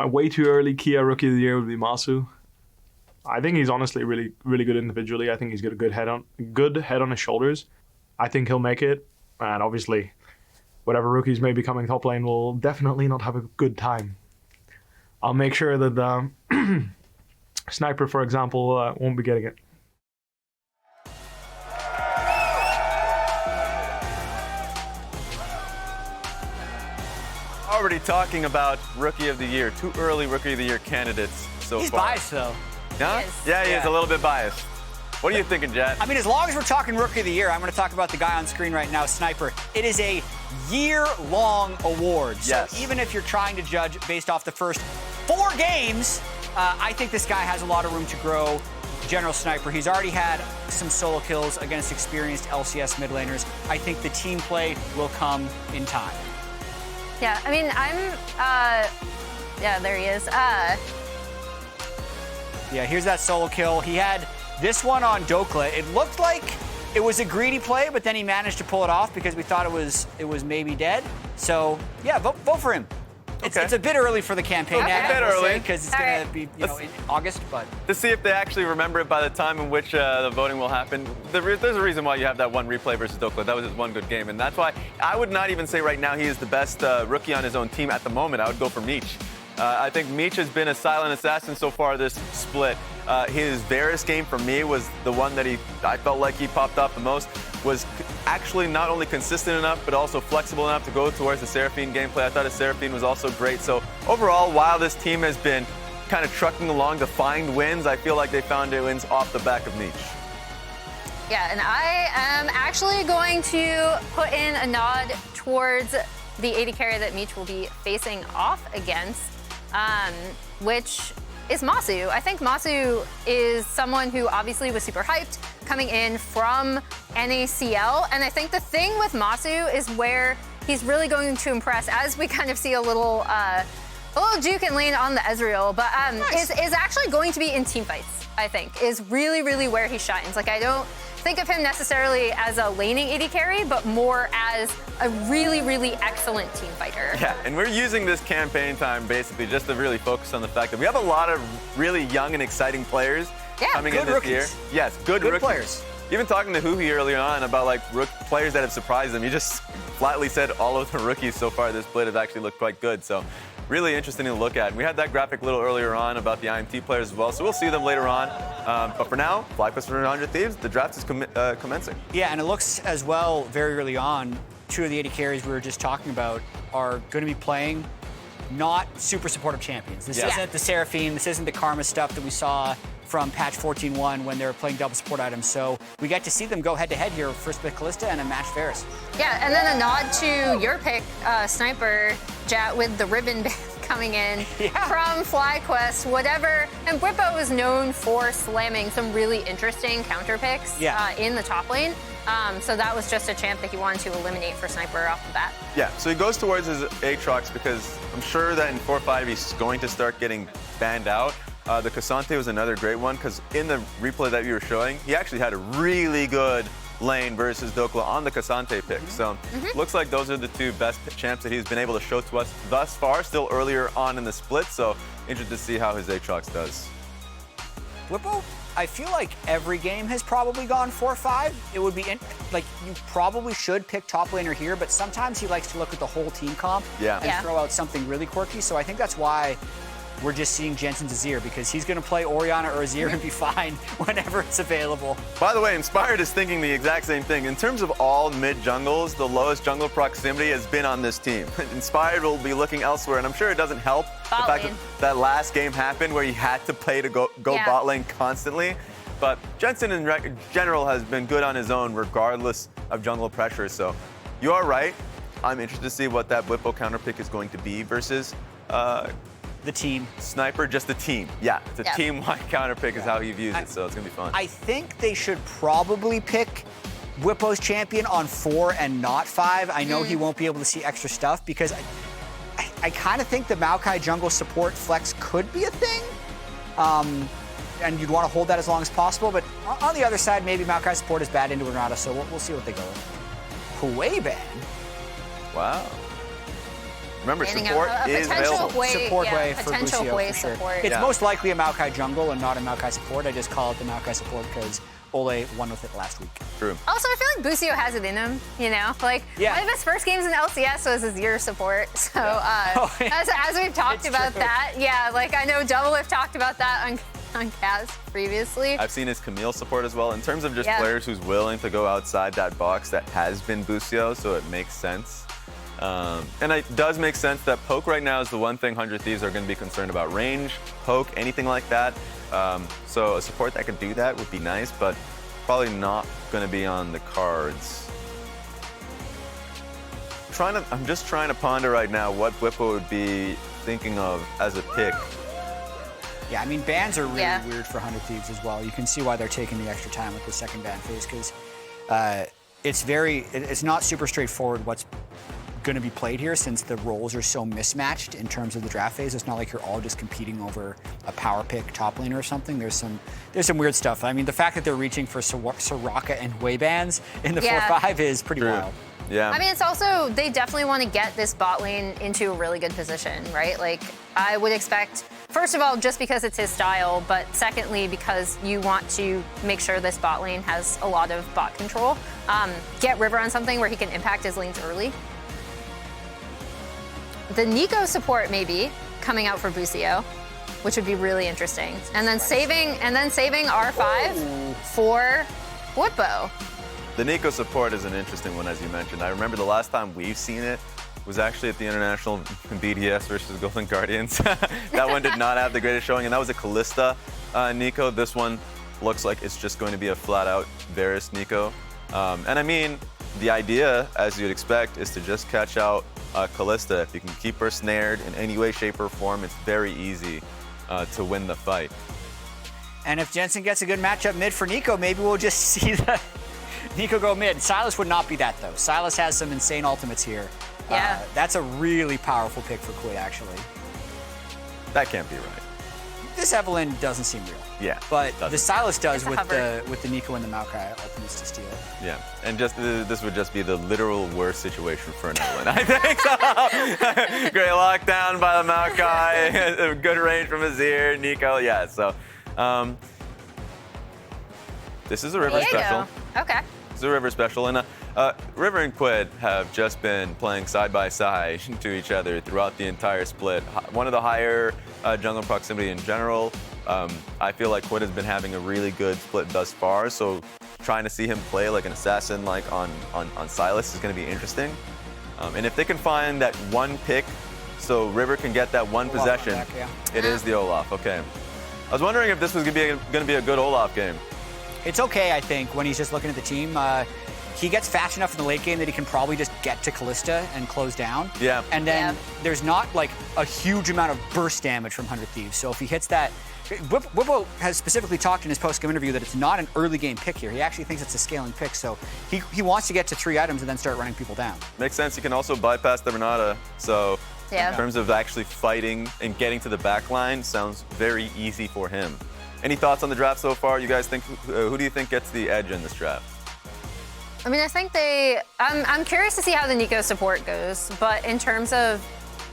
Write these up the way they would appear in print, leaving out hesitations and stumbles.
way too early Kia Rookie of the Year would be Massu. I think he's honestly really, really good individually. I think he's got a good head on his shoulders. I think he'll make it, and obviously, whatever rookies may be coming top lane will definitely not have a good time. I'll make sure that the Sniper, for example, won't be getting it. Already talking about Rookie of the Year, 2 early Rookie of the Year candidates so He's far. biased, though. Yeah? He is a little bit biased. What are you thinking, Jatt? I mean, as long as we're talking Rookie of the Year, I'm going to talk about the guy on screen right now, Sniper. It is a year-long award. So even if you're trying to judge based off the first 4 games, I think this guy has a lot of room to grow. General Sniper, he's already had some solo kills against experienced LCS mid laners. I think the team play will come in time. Yeah, I mean, yeah, there he is. Yeah, here's that solo kill. He had this one on Dokla. It looked like it was a greedy play, but then he managed to pull it off because we thought it was maybe dead. So, yeah, vote for him. It's a bit early for the campaign now. A bit early. Because it's going to be in August, but... To see if they actually remember it by the time in which the voting will happen. There's a reason why you have that one replay versus Dokla. That was his one good game, and that's why I would not even say right now he is the best rookie on his own team at the moment. I would go for Meech. I think Meech has been a silent assassin so far this split. His Varus game for me was the one that I felt like he popped off the most. Was actually not only consistent enough, but also flexible enough to go towards the Seraphine gameplay. I thought his Seraphine was also great. So overall, while this team has been kind of trucking along to find wins, I feel like they found their wins off the back of Meech. Yeah, and I am actually going to put in a nod towards the AD carry that Meech will be facing off against, which is Massu. I think Massu is someone who obviously was super hyped coming in from NACL, and I think the thing with Massu is where he's really going to impress, as we kind of see a little juke and lane on the Ezreal, but is actually going to be in team fights, I think, is really, really where he shines. Like, I don't think of him necessarily as a laning AD carry, but more as a really, really excellent team fighter. Yeah, and we're using this campaign time basically just to really focus on the fact that we have a lot of really young and exciting players coming in this year. Yes, good rookies. Players. Even talking to Huhi earlier on about like players that have surprised them, he just flatly said all of the rookies so far this split have actually looked quite good. So really interesting to look at. And we had that graphic a little earlier on about the IMT players as well, so we'll see them later on. But for now, FlyQuest 100 Thieves, the draft is commencing. Yeah, and it looks as well very early on, 2 of the AD carries we were just talking about are going to be playing not super supportive champions. This isn't the Seraphine, this isn't the Karma stuff that we saw from patch 14.1 when they were playing double support items. So we get to see them go head-to-head here, first pick Kalista and a match Varus. Yeah, and then a nod to your pick, Sniper, Jatt, with the ribbon band coming in from FlyQuest, whatever. And Bwipo is known for slamming some really interesting counter picks in the top lane. So that was just a champ that he wanted to eliminate for Sniper off the bat. Yeah, so he goes towards his Aatrox because I'm sure that in 4-5 he's going to start getting banned out. The Cassante was another great one because in the replay that you were showing, he actually had a really good lane versus Dokla on the Cassante pick. So looks like those are the 2 best champs that he's been able to show to us thus far, still earlier on in the split. So interested to see how his Aatrox does. Bwipo, I feel like every game has probably gone 4-5. It would be, like, you probably should pick top laner here, but sometimes he likes to look at the whole team comp and throw out something really quirky. So I think that's why we're just seeing Jensen's Azir, because he's going to play Orianna or Azir and be fine whenever it's available. By the way, Inspired is thinking the exact same thing. In terms of all mid-jungles, the lowest jungle proximity has been on this team. Inspired will be looking elsewhere, and I'm sure it doesn't help the fact that last game happened where he had to play to go bot lane constantly. But Jensen in general has been good on his own regardless of jungle pressure. So you are right. I'm interested to see what that Bwipo counter pick is going to be versus the team. Sniper, just the team. Yeah, it's a team-wide counter pick is how he views it, so it's going to be fun. I think they should probably pick Bwipo's champion on 4 and not 5. I know he won't be able to see extra stuff because I kind of think the Maokai jungle support flex could be a thing. And you'd want to hold that as long as possible, but on the other side, maybe Maokai support is bad into Renata, so we'll see what they go with. Huawei ban. Wow. Remember, Banning support a is potential available. Hwei, Support way for potential Busio, Hwei for sure. support. It's Yeah. most likely a Maokai jungle and not a Maokai support. I just call it the Maokai support because Ole won with it last week. True. Also, I feel like Busio has it in him, you know? Like, Yeah. one of his first games in LCS was Azir support. So, Oh, yeah. as we've talked It's about true. that, yeah, like, I know Double have talked about that on Kaz previously. I've seen his Camille support as well. In terms of just Yeah. players who's willing to go outside that box, that has been Busio, so it makes sense. And it does make sense that poke right now is the one thing 100 Thieves are going to be concerned about. Range, poke, anything like that. So a support that could do that would be nice, but probably not going to be on the cards. I'm just trying to ponder right now what Bwipo would be thinking of as a pick. Yeah, I mean, bans are really Yeah. weird for 100 Thieves as well. You can see why they're taking the extra time with the second ban phase because it's not super straightforward what's going to be played here since the roles are so mismatched in terms of the draft phase. It's not like you're all just competing over a power pick top laner or something. There's some weird stuff. I mean, the fact that they're reaching for Soraka and Hwei bans in the Yeah. 4-5 is pretty True. wild. Yeah. I mean, it's also, they definitely want to get this bot lane into a really good position, right? Like, I would expect, first of all, just because it's his style, but secondly, because you want to make sure this bot lane has a lot of bot control. Get River on something where he can impact his lanes early. The Neeko support maybe coming out for Busio, which would be really interesting. And then saving R5 for Bwipo. The Neeko support is an interesting one, as you mentioned. I remember the last time we've seen it was actually at the International BDS versus Golden Guardians. That one did not have the greatest showing, and that was a Kalista Neeko. This one looks like it's just going to be a flat-out Varus Neeko. And I mean, the idea, as you'd expect, is to just catch out Kalista. If you can keep her snared in any way, shape, or form, it's very easy to win the fight. And if Jensen gets a good matchup mid for Neeko, maybe we'll just see the Neeko go mid. Sylas would not be that, though. Sylas has some insane ultimates here. Yeah. That's a really powerful pick for Quid, actually. That can't be right. This Evelyn doesn't seem real. Yeah. But doesn't. the Sylas does It's a with hover. the Neeko and the Maokai ultimates to steal. Yeah, and just this would just be the literal worst situation for an Evelyn, I think. So, great lockdown by the Maokai, good range from Azir, Neeko. Yeah, so this is a River special. Viego. Okay. It's a River special, and River and Quid have just been playing side by side to each other throughout the entire split. One of the higher jungle proximity in general. I feel like Quid has been having a really good split thus far, so trying to see him play like an assassin like on Sylas is going to be interesting. And if they can find that one pick so River can get that one Olaf possession, back, yeah. it is the Olaf. Okay. I was wondering if this was going to be a good Olaf game. It's okay, I think, when he's just looking at the team. He gets fast enough in the late game that he can probably just get to Kalista and close down. Yeah. And then Yeah. there's not like a huge amount of burst damage from 100 Thieves. So if he hits that, Bwipo has specifically talked in his post-game interview that it's not an early game pick here. He actually thinks it's a scaling pick. So he wants to get to 3 items and then start running people down. Makes sense. He can also bypass the Renata. So Yeah. in terms of actually fighting and getting to the back line, sounds very easy for him. Any thoughts on the draft so far? You guys think who do you think gets the edge in this draft? I mean, I think I'm curious to see how the Neeko support goes, but in terms of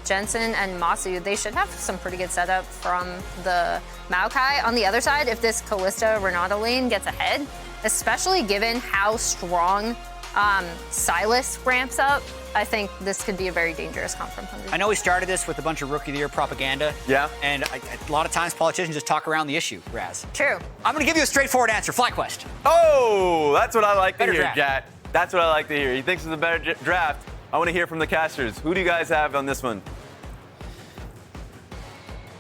Jensen and Massu, they should have some pretty good setup from the Maokai. On the other side, if this Kalista Renata lane gets ahead, especially given how strong Sylas ramps up, I think this could be a very dangerous comp from 100. I know we started this with a bunch of Rookie of the Year propaganda. Yeah. And a lot of times politicians just talk around the issue, Raz. True. I'm going to give you a straightforward answer. FlyQuest. Oh, that's what I like to Better hear, draft. Jatt. That's what I like to hear. He thinks it's a better draft. I want to hear from the casters. Who do you guys have on this one?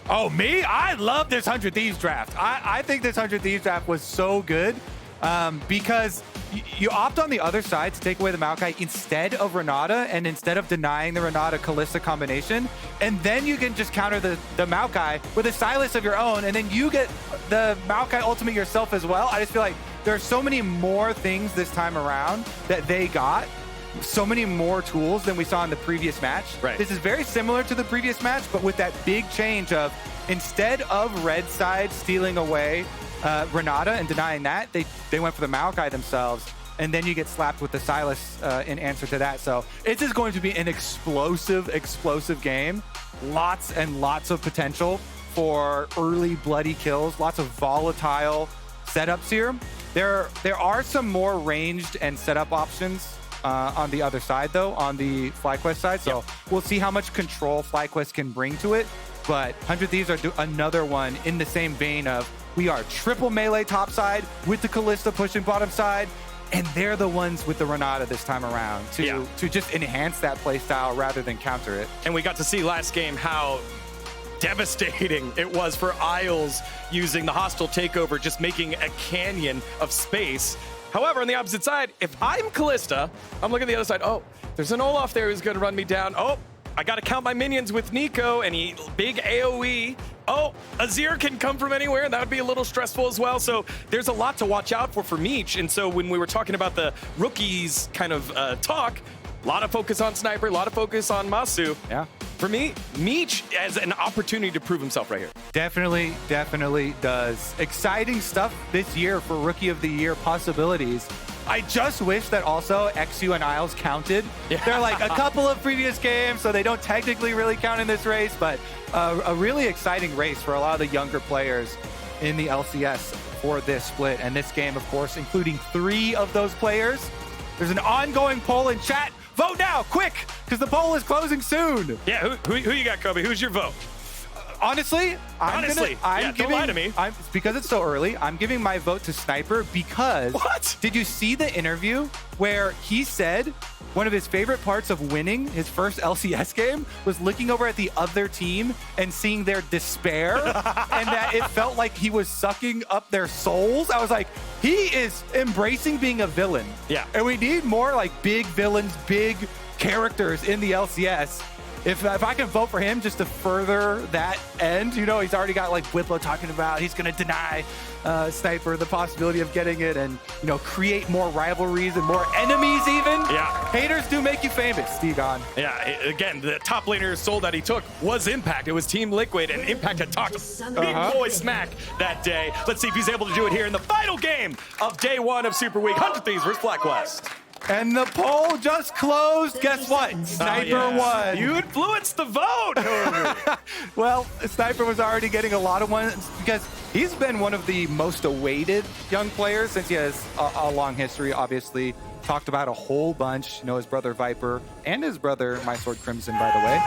Oh, me? I love this 100 Thieves draft. I think this 100 Thieves draft was so good because you opt on the other side to take away the Maokai instead of Renata and instead of denying the Renata-Kalista combination. And then you can just counter the Maokai with a Sylas of your own, and then you get the Maokai ultimate yourself as well. I just feel like there are so many more things this time around that they got. So many more tools than we saw in the previous match. Right. This is very similar to the previous match, but with that big change of instead of red side stealing away Renata and denying that, they went for the Maokai themselves. and then you get slapped with the Sylas in answer to that. So it is going to be an explosive game. Lots and lots of potential for early bloody kills, lots of volatile setups here. There are some more ranged and setup options on the other side, though, on the FlyQuest side. So we'll see how much control FlyQuest can bring to it. But 100 Thieves are another one in the same vein of we are triple melee top side with the Kalista pushing bottom side. And they're the ones with the Renata this time around to just enhance that play style rather than counter it. And we got to see last game how devastating it was for Isles using the hostile takeover, just making a canyon of space. However, on the opposite side, if I'm Kalista, I'm looking at the other side. Oh, there's an Olaf there who's going to run me down. Oh, I got to count my minions with Neeko, and he big AoE. Oh, Azir can come from anywhere, and that would be a little stressful as well. So there's a lot to watch out for Meech. And so when we were talking about the rookies kind of talk, a lot of focus on Sniper, a lot of focus on Massu. Yeah. For me, Meech has an opportunity to prove himself right here. Definitely does. Exciting stuff this year for Rookie of the Year possibilities. I just wish that also XU and Isles counted. Yeah. They're like a couple of previous games, so they don't technically really count in this race, but a really exciting race for a lot of the younger players in the LCS for this split. And this game, of course, including 3 of those players. There's an ongoing poll in chat. Vote now, quick, because the poll is closing soon. Yeah, who you got, Kobe? Who's your vote? Honestly, don't lie to me. Because it's so early, I'm giving my vote to Sniper because... What? Did you see the interview where he said one of his favorite parts of winning his first LCS game was looking over at the other team and seeing their despair and that it felt like he was sucking up their souls? I was like, he is embracing being a villain. Yeah. And we need more like big villains, big characters in the LCS. If I can vote for him just to further that end, you know, he's already got like Bwipo talking about he's going to deny Sniper the possibility of getting it and, you know, create more rivalries and more enemies even. Yeah. Haters do make you famous, Dgon. Yeah, again, the top laner soul that he took was Impact. It was Team Liquid, and Impact had talked big boy smack that day. Let's see if he's able to do it here in the final game of day 1 of Super Week. 100 Thieves versus FlyQuest. And the poll just closed. Guess what? Sniper won. You influenced the vote. Well, Sniper was already getting a lot of ones because he's been one of the most awaited young players since he has a long history, obviously. Talked about a whole bunch. You know, his brother Viper and his brother My Sword Crimson, by the way.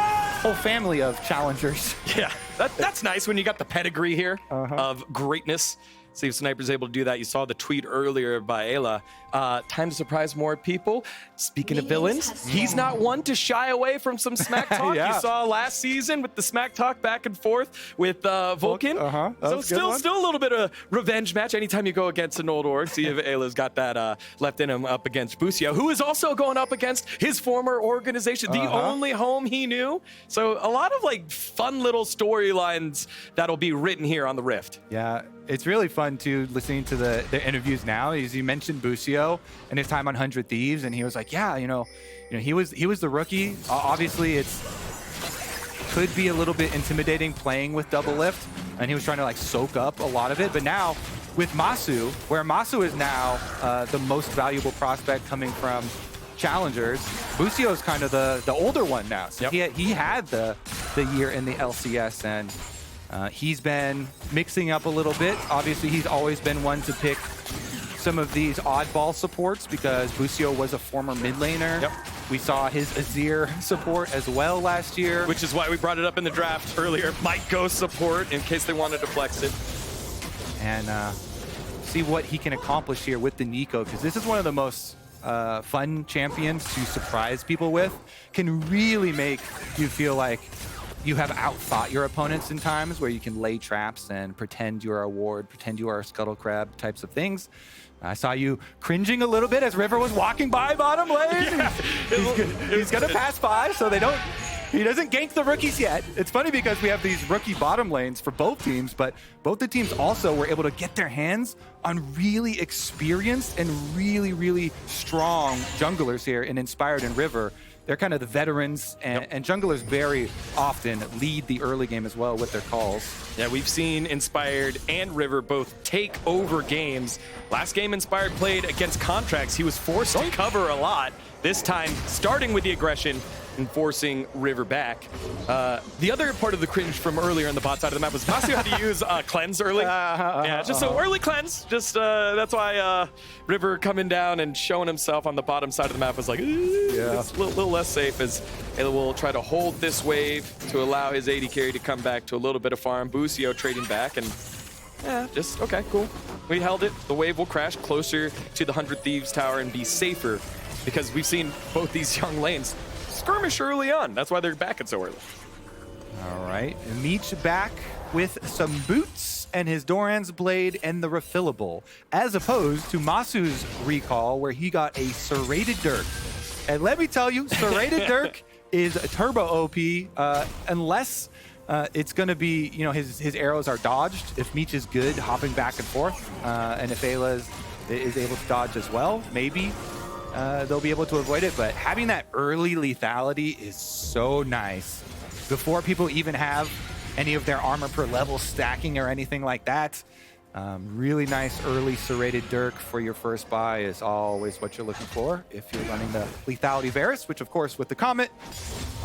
Whole family of challengers. Yeah, that's nice when you got the pedigree here of greatness. See if Sniper's able to do that. You saw the tweet earlier by Eyla. Time to surprise more people. Speaking of villains, he's not one to shy away from some smack talk. Yeah. You saw last season with the smack talk back and forth with Vulcan. So still a little bit of revenge match anytime you go against an old orc. See if Ayla's got that left in him up against Busio, who is also going up against his former organization, the only home he knew. So a lot of like fun little storylines that'll be written here on the Rift. Yeah. It's really fun, too, listening to the interviews now. As you mentioned Busio and his time on 100 Thieves, and he was like, yeah, you know, he was the rookie. Obviously, it's could be a little bit intimidating playing with double lift, and he was trying to, like, soak up a lot of it. But now, with Massu, where Massu is now the most valuable prospect coming from challengers, Busio is kind of the older one now. So he had the year in the LCS, and he's been mixing up a little bit. Obviously, he's always been one to pick some of these oddball supports because Busio was a former mid laner. We saw his Azir support as well last year. Which is why we brought it up in the draft earlier. Might go support in case they wanted to flex it. And see what he can accomplish here with the Neeko, because this is one of the most fun champions to surprise people with. Can really make you feel like you have outthought your opponents in times where you can lay traps and pretend you're a ward, pretend you are a scuttle crab types of things. I saw you cringing a little bit as River was walking by bottom lane. Yeah. He's gonna pass by, so he doesn't gank the rookies yet. It's funny because we have these rookie bottom lanes for both teams, but both the teams also were able to get their hands on really experienced and really, really strong junglers here in Inspired and River. they're kind of the veterans, and junglers very often lead the early game as well with their calls. Yeah, we've seen Inspired and River both take over games. Last game Inspired played against Contracts, he was forced to cover a lot. This time, starting with the aggression and forcing River back. The other part of the cringe from earlier on the bot side of the map was Massu had to use cleanse early. Yeah, just so early cleanse. Just that's why River coming down and showing himself on the bottom side of the map was like, it's a little less safe, as Eyla will try to hold this wave to allow his AD carry to come back to a little bit of farm. Busio trading back, and just okay, cool. We held it. The wave will crash closer to the 100 Thieves Tower and be safer, because we've seen both these young lanes skirmish early on. That's why they're back it so early. All right, Meech back with some boots and his Doran's blade and the refillable, as opposed to Massu's recall where he got a serrated Dirk. And let me tell you, serrated Dirk is a turbo OP unless it's going to be, his arrows are dodged. If Meech is good, hopping back and forth, and if Eyla is able to dodge as well, maybe they'll be able to avoid it. But having that early lethality is so nice. Before people even have any of their armor per level stacking or anything like that, really nice early serrated Dirk for your first buy is always what you're looking for if you're running the lethality Varus, which of course with the Comet,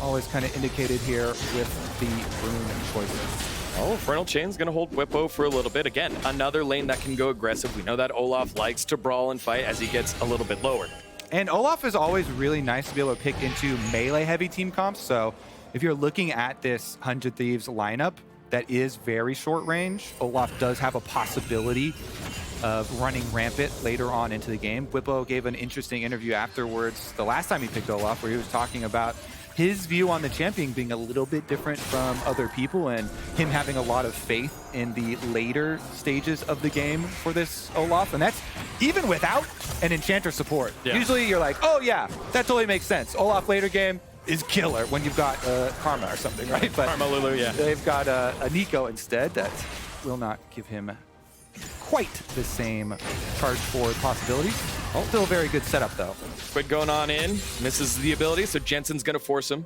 always kind of indicated here with the rune choices. Oh, Infernal Chain's going to hold Bwipo for a little bit. Again, another lane that can go aggressive. We know that Olaf likes to brawl and fight as he gets a little bit lower. And Olaf is always really nice to be able to pick into melee-heavy team comps. So if you're looking at this 100 Thieves lineup that is very short range, Olaf does have a possibility of running rampant later on into the game. Bwipo gave an interesting interview afterwards the last time he picked Olaf, where he was talking about his view on the champion being a little bit different from other people, and him having a lot of faith in the later stages of the game for this Olaf. And that's even without an Enchanter support. Yeah. Usually you're like, oh yeah, that totally makes sense. Olaf later game is killer when you've got Karma or something, right? But Karma Lulu, yeah. They've got a Neeko instead that will not give him quite the same charge forward possibilities. Still a very good setup though. Quid going on in, misses the ability, so Jensen's gonna force him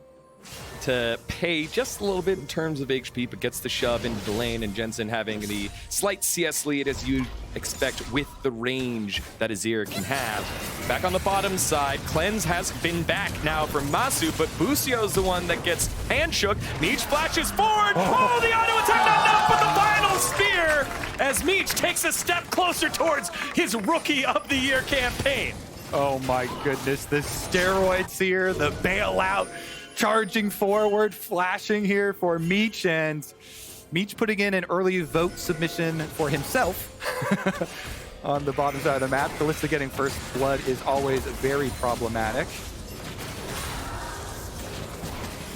to pay just a little bit in terms of HP, but gets the shove into the lane, and Jensen having the slight CS lead as you expect with the range that Azir can have. Back on the bottom side, Cleanse has been back now from Massu, but Busio's the one that gets hand shook. Meech flashes forward. Oh, the auto attack not enough, but the final spear as Meech takes a step closer towards his Rookie of the Year campaign. Oh my goodness, the steroids here, the bailout, charging forward, flashing here for Meech, and Meech putting in an early vote submission for himself on the bottom side of the map. Kalista getting first blood is always very problematic.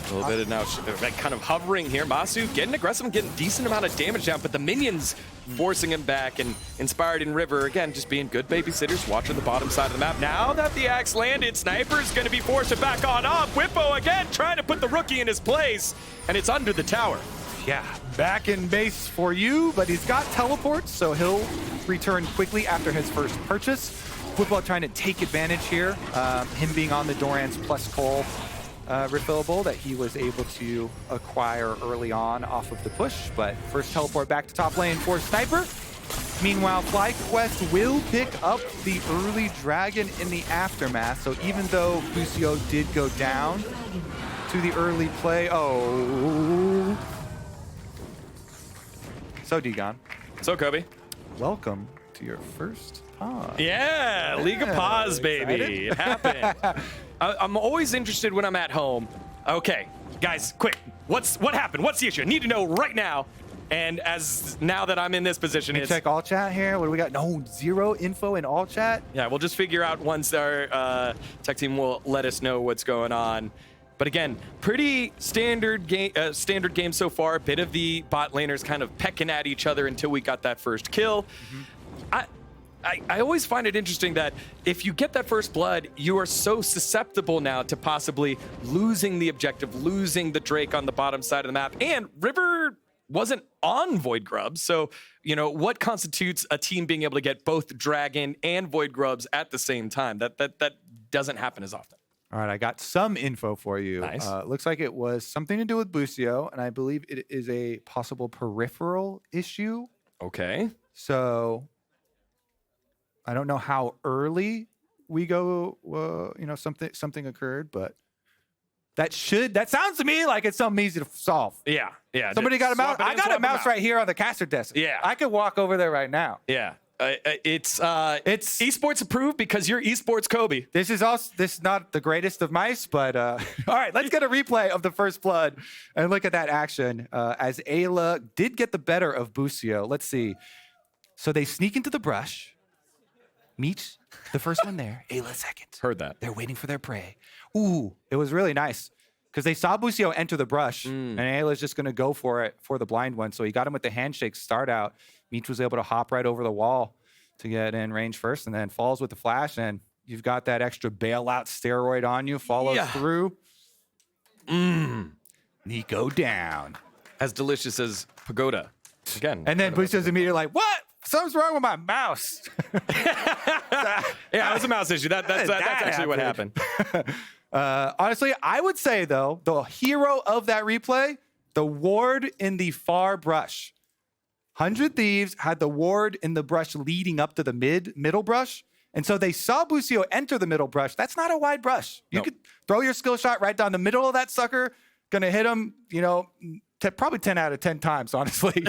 A little bit of now kind of hovering here. Massu getting aggressive and getting a decent amount of damage down, but the minions forcing him back, and Inspired in River, again, just being good babysitters, watching the bottom side of the map. Now that the axe landed, Sniper's going to be forced to back on up. Bwipo again trying to put the Rookie in his place, and it's under the tower. Yeah, back in base for you, but he's got teleports, so he'll return quickly after his first purchase. Bwipo trying to take advantage here, him being on the Doran's plus Cole refillable that he was able to acquire early on off of the push, but first teleport back to top lane for Sniper. Meanwhile, FlyQuest will pick up the early dragon in the aftermath, so even though Busio did go down to the early play, So Dgon. So Kobe. Welcome to your first pod. Yeah, League of Paws, baby. It happened. I'm always interested when I'm at home. Okay, guys, quick. What happened? What's the issue? I need to know right now. And as now that I'm in this position, it's check all chat here. What do we got? No, zero info in all chat. Yeah, we'll just figure out once our tech team will let us know what's going on. But again, pretty standard game so far. A bit of the bot laners kind of pecking at each other until we got that first kill. I always find it interesting that if you get that first blood, you are so susceptible now to possibly losing the objective, losing the Drake on the bottom side of the map. And River wasn't on Void Grubs, so what constitutes a team being able to get both Dragon and Void Grubs at the same time? That doesn't happen as often. All right, I got some info for you. Nice. Looks like it was something to do with Busio, and I believe it is a possible peripheral issue. Okay. So I don't know how early we go, something occurred, but that sounds to me like it's something easy to solve. Yeah. Somebody got a mouse. I got a mouse right here on the caster desk. Yeah. I could walk over there right now. Yeah. It's esports approved because you're esports Kobe. This is not the greatest of mice, but all right, let's get a replay of the first blood and look at that action as Eyla did get the better of Busio. Let's see. So they sneak into the brush. Meech, the first one there. Eyla second. Heard that. They're waiting for their prey. Ooh, it was really nice because they saw Busio enter the brush, and Ayla's just going to go for it for the blind one. So he got him with the handshake start out. Meech was able to hop right over the wall to get in range first, and then falls with the flash, and you've got that extra bailout steroid on you, follows through. Neeko down. As delicious as Pagoda. Again. And then Busio's immediately like, what? Something's wrong with my mouse. Yeah, it was a mouse issue. That's actually what happened. Honestly, I would say, though, the hero of that replay, the ward in the far brush. 100 Thieves had the ward in the brush leading up to the middle brush. And so they saw Busio enter the middle brush. That's not a wide brush. You could throw your skill shot right down the middle of that sucker. Gonna hit him, probably 10 out of 10 times, honestly.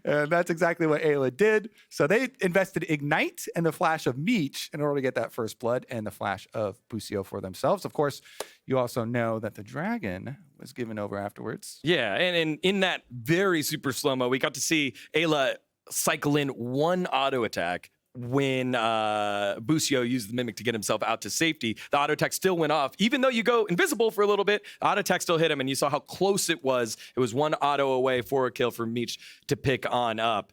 And that's exactly what Eyla did. So they invested Ignite and the flash of Meech in order to get that first blood and the flash of Busio for themselves. Of course, you also know that the dragon was given over afterwards. Yeah, and in that very super slow-mo, we got to see Eyla cycle in one auto attack when Busio used the Mimic to get himself out to safety. The auto attack still went off. Even though you go invisible for a little bit, the auto attack still hit him, and you saw how close it was. It was one auto away for a kill for Meech to pick on up.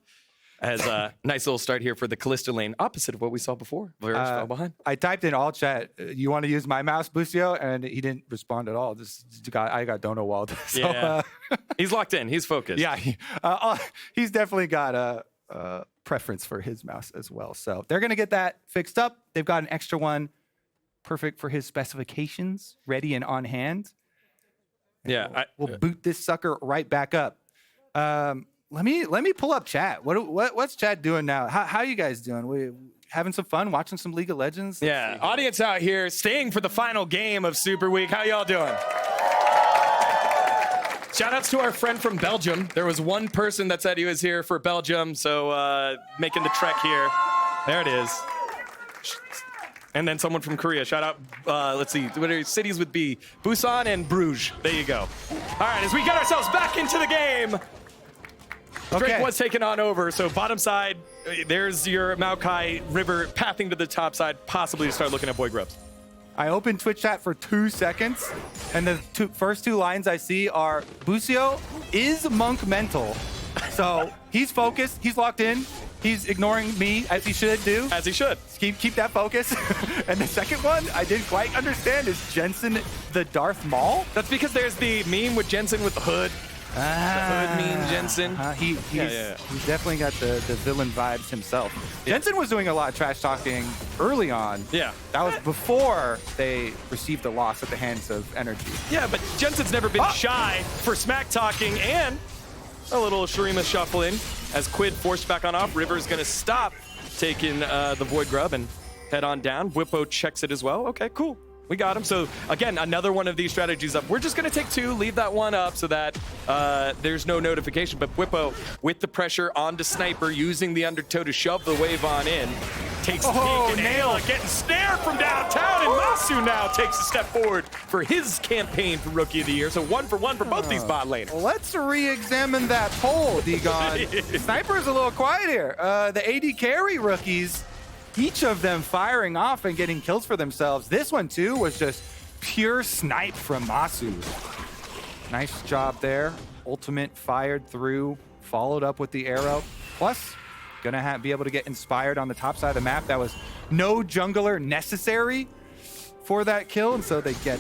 As a nice little start here for the Kalista lane, opposite of what we saw before. Varus fell behind. I typed in all chat, you want to use my mouse, Busio? And he didn't respond at all. I got Dono walled. So, yeah. He's locked in. He's focused. Yeah. He's definitely got a preference for his mouse as well. So they're going to get that fixed up. They've got an extra one perfect for his specifications, ready and on hand. Yeah. We'll boot this sucker right back up. Let me pull up chat. What's chat doing now? How you guys doing? We having some fun watching some League of Legends? Yeah, audience out here staying for the final game of Super Week. How y'all doing? Shout outs to our friend from Belgium. There was one person that said he was here for Belgium, so making the trek here. There it is. And then someone from Korea. Shout out, let's see, what are cities with B? Busan and Bruges. There you go. All right, as we get ourselves back into the game. Drake was taken on over, so bottom side, there's your Maokai River pathing to the top side, possibly to start looking at boy grubs. I opened Twitch chat for 2 seconds, and the first two lines I see are, Busio is monk mental. So he's focused, he's locked in, he's ignoring me, as he should do. As he should. Keep that focus. And the second one, I didn't quite understand, is Jensen the Darth Maul? That's because there's the meme with Jensen with the hood. The hood meme Jensen. He's definitely got the villain vibes himself. Yeah. Jensen was doing a lot of trash talking early on. Yeah. That was before they received a loss at the hands of Energy. Yeah, but Jensen's never been shy for smack talking and a little Shurima shuffle in as Quid forced back on off. River's going to stop taking the Void Grub and head on down. Bwipo checks it as well. Okay, cool. We got him. So, again, another one of these strategies up. We're just going to take 2, leave that one up so that there's no notification. But Bwipo, with the pressure onto Sniper, using the undertow to shove the wave on in, takes the peek, and Eyla getting snared from downtown, and Massu now takes a step forward for his campaign for Rookie of the Year. So 1 for 1 for both these bot laners. Let's re-examine that poll, Dgon. Sniper's a little quiet here. The AD carry rookies, each of them firing off and getting kills for themselves. This one, too, was just pure snipe from Massu. Nice job there. Ultimate fired through, followed up with the arrow. Plus, gonna be able to get inspired on the top side of the map. That was no jungler necessary for that kill, and so they get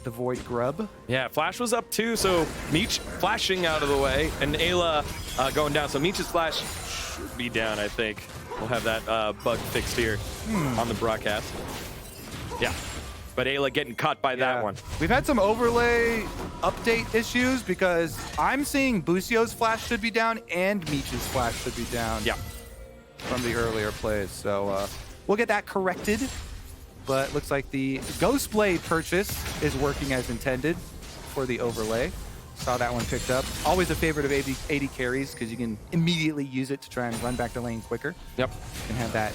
the Void Grub. Yeah, Flash was up too, so Meech flashing out of the way, and Eyla going down. So Meech's flash should be down, I think. We'll have that bug fixed here on the broadcast. Yeah. but Eyla getting caught by that one. We've had some overlay update issues because I'm seeing Busio's flash should be down and Meech's flash should be down from the earlier plays. So we'll get that corrected. But looks like the Ghostblade purchase is working as intended for the overlay. Saw that one picked up. Always a favorite of AD carries because you can immediately use it to try and run back the lane quicker. Yep. You can have that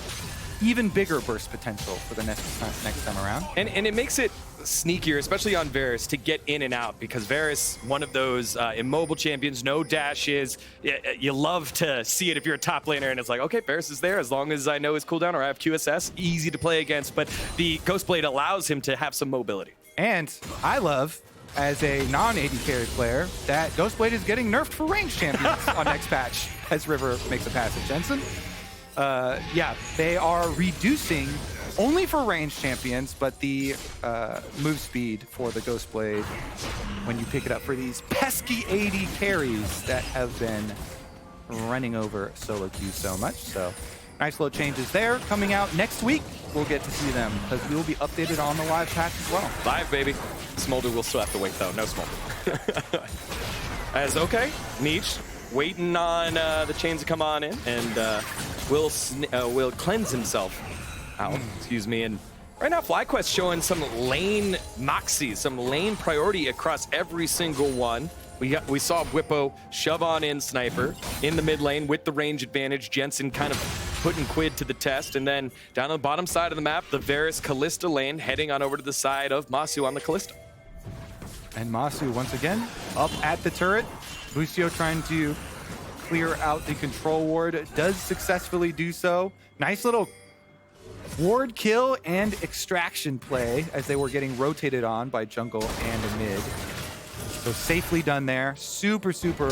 even bigger burst potential for the next time around. And it makes it sneakier, especially on Varus, to get in and out, because Varus, one of those immobile champions, no dashes. You love to see it if you're a top laner, and it's like, okay, Varus is there as long as I know his cooldown or I have QSS, easy to play against, but the Ghostblade allows him to have some mobility. And I love, as a non-AD carry player, that Ghostblade is getting nerfed for ranged champions on next patch as River makes a pass at Jensen. Yeah, they are reducing only for ranged champions, but the move speed for the Ghostblade when you pick it up for these pesky AD carries that have been running over solo queue so much. So nice little changes there. Coming out next week, we'll get to see them because we will be updated on the live patch as well. Live, baby. Smolder will still have to wait, though. No Smolder. As okay, Meech waiting on the chains to come on in, and will cleanse himself out. Excuse me. And right now, FlyQuest showing some lane moxie, some lane priority across every single one. We saw Bwipo shove on in Sniper in the mid lane with the range advantage. Jensen kind of putting Quid to the test. And then down on the bottom side of the map, the Varus Kalista lane heading on over to the side of Massu on the Kalista. And Massu once again up at the turret. Busio trying to clear out the control ward, does successfully do so. Nice little ward kill and extraction play as they were getting rotated on by jungle and mid. So safely done there. Super, super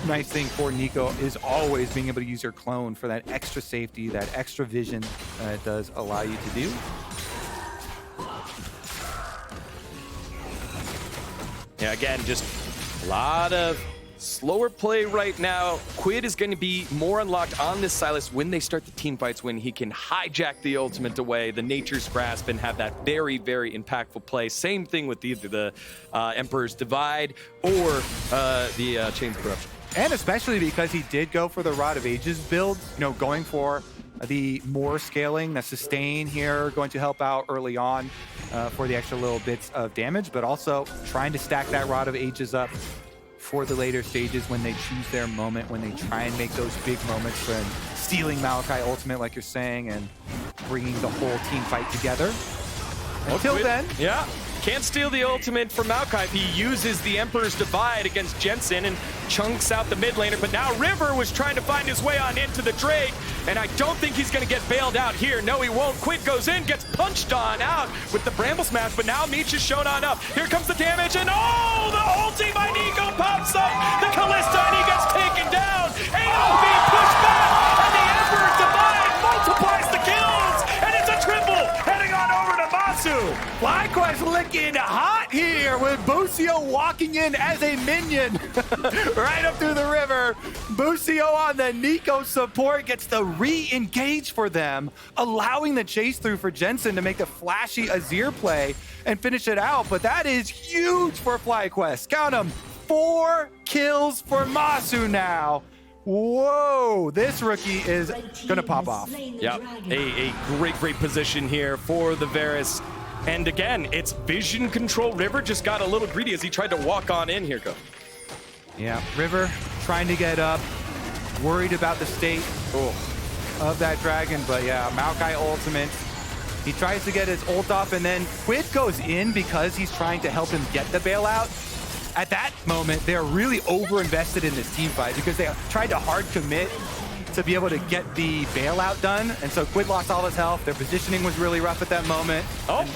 nice thing for Neeko is always being able to use your clone for that extra safety, that extra vision that it does allow you to do. Yeah, again, just a lot of slower play right now. Quid is going to be more unlocked on this Sylas when they start the team fights, when he can hijack the ultimate away, the Nature's Grasp, and have that very, very impactful play. Same thing with either the Emperor's Divide or the Chains of Corruption. And especially because he did go for the Rod of Ages build, you know, going for the more scaling, the sustain here, going to help out early on for the extra little bits of damage, but also trying to stack that Rod of Ages up for the later stages when they choose their moment, when they try and make those big moments, when stealing Maokai ultimate, like you're saying, and bringing the whole team fight together. Until then, yeah, can't steal the ultimate from Maokai if he uses the Emperor's Divide against Jensen and chunks out the mid laner. But now River was trying to find his way on into the Drake, and I don't think he's going to get bailed out here. No, he won't. Quid goes in, gets punched on out with the Bramble Smash, but now Meech is shown on up. Here comes the damage, and oh, the ulti by Neeko pops up. The Kalista, and he gets taken down. AOV pushed back, and the Emperor's Divide multiplies the kills, and it's a triple heading on over to Massu. FlyQuest looking hot here with Busio walking in as a minion right up through the river. Busio on the Neeko support gets the re-engage for them, allowing the chase through for Jensen to make the flashy Azir play and finish it out. But that is huge for FlyQuest. Count them, 4 kills for Massu now. Whoa, this rookie is gonna pop off. Yep, a great position here for the Varus. And again, it's vision control. River just got a little greedy as he tried to walk on in here. Go. Yeah, River trying to get up, worried about the state of that dragon, but yeah, Maokai ultimate. He tries to get his ult off, and then Quid goes in because he's trying to help him get the bailout. At that moment, they're really over-invested in this team fight because they tried to hard commit to be able to get the bailout done, and so Quid lost all his health. Their positioning was really rough at that moment. Oh,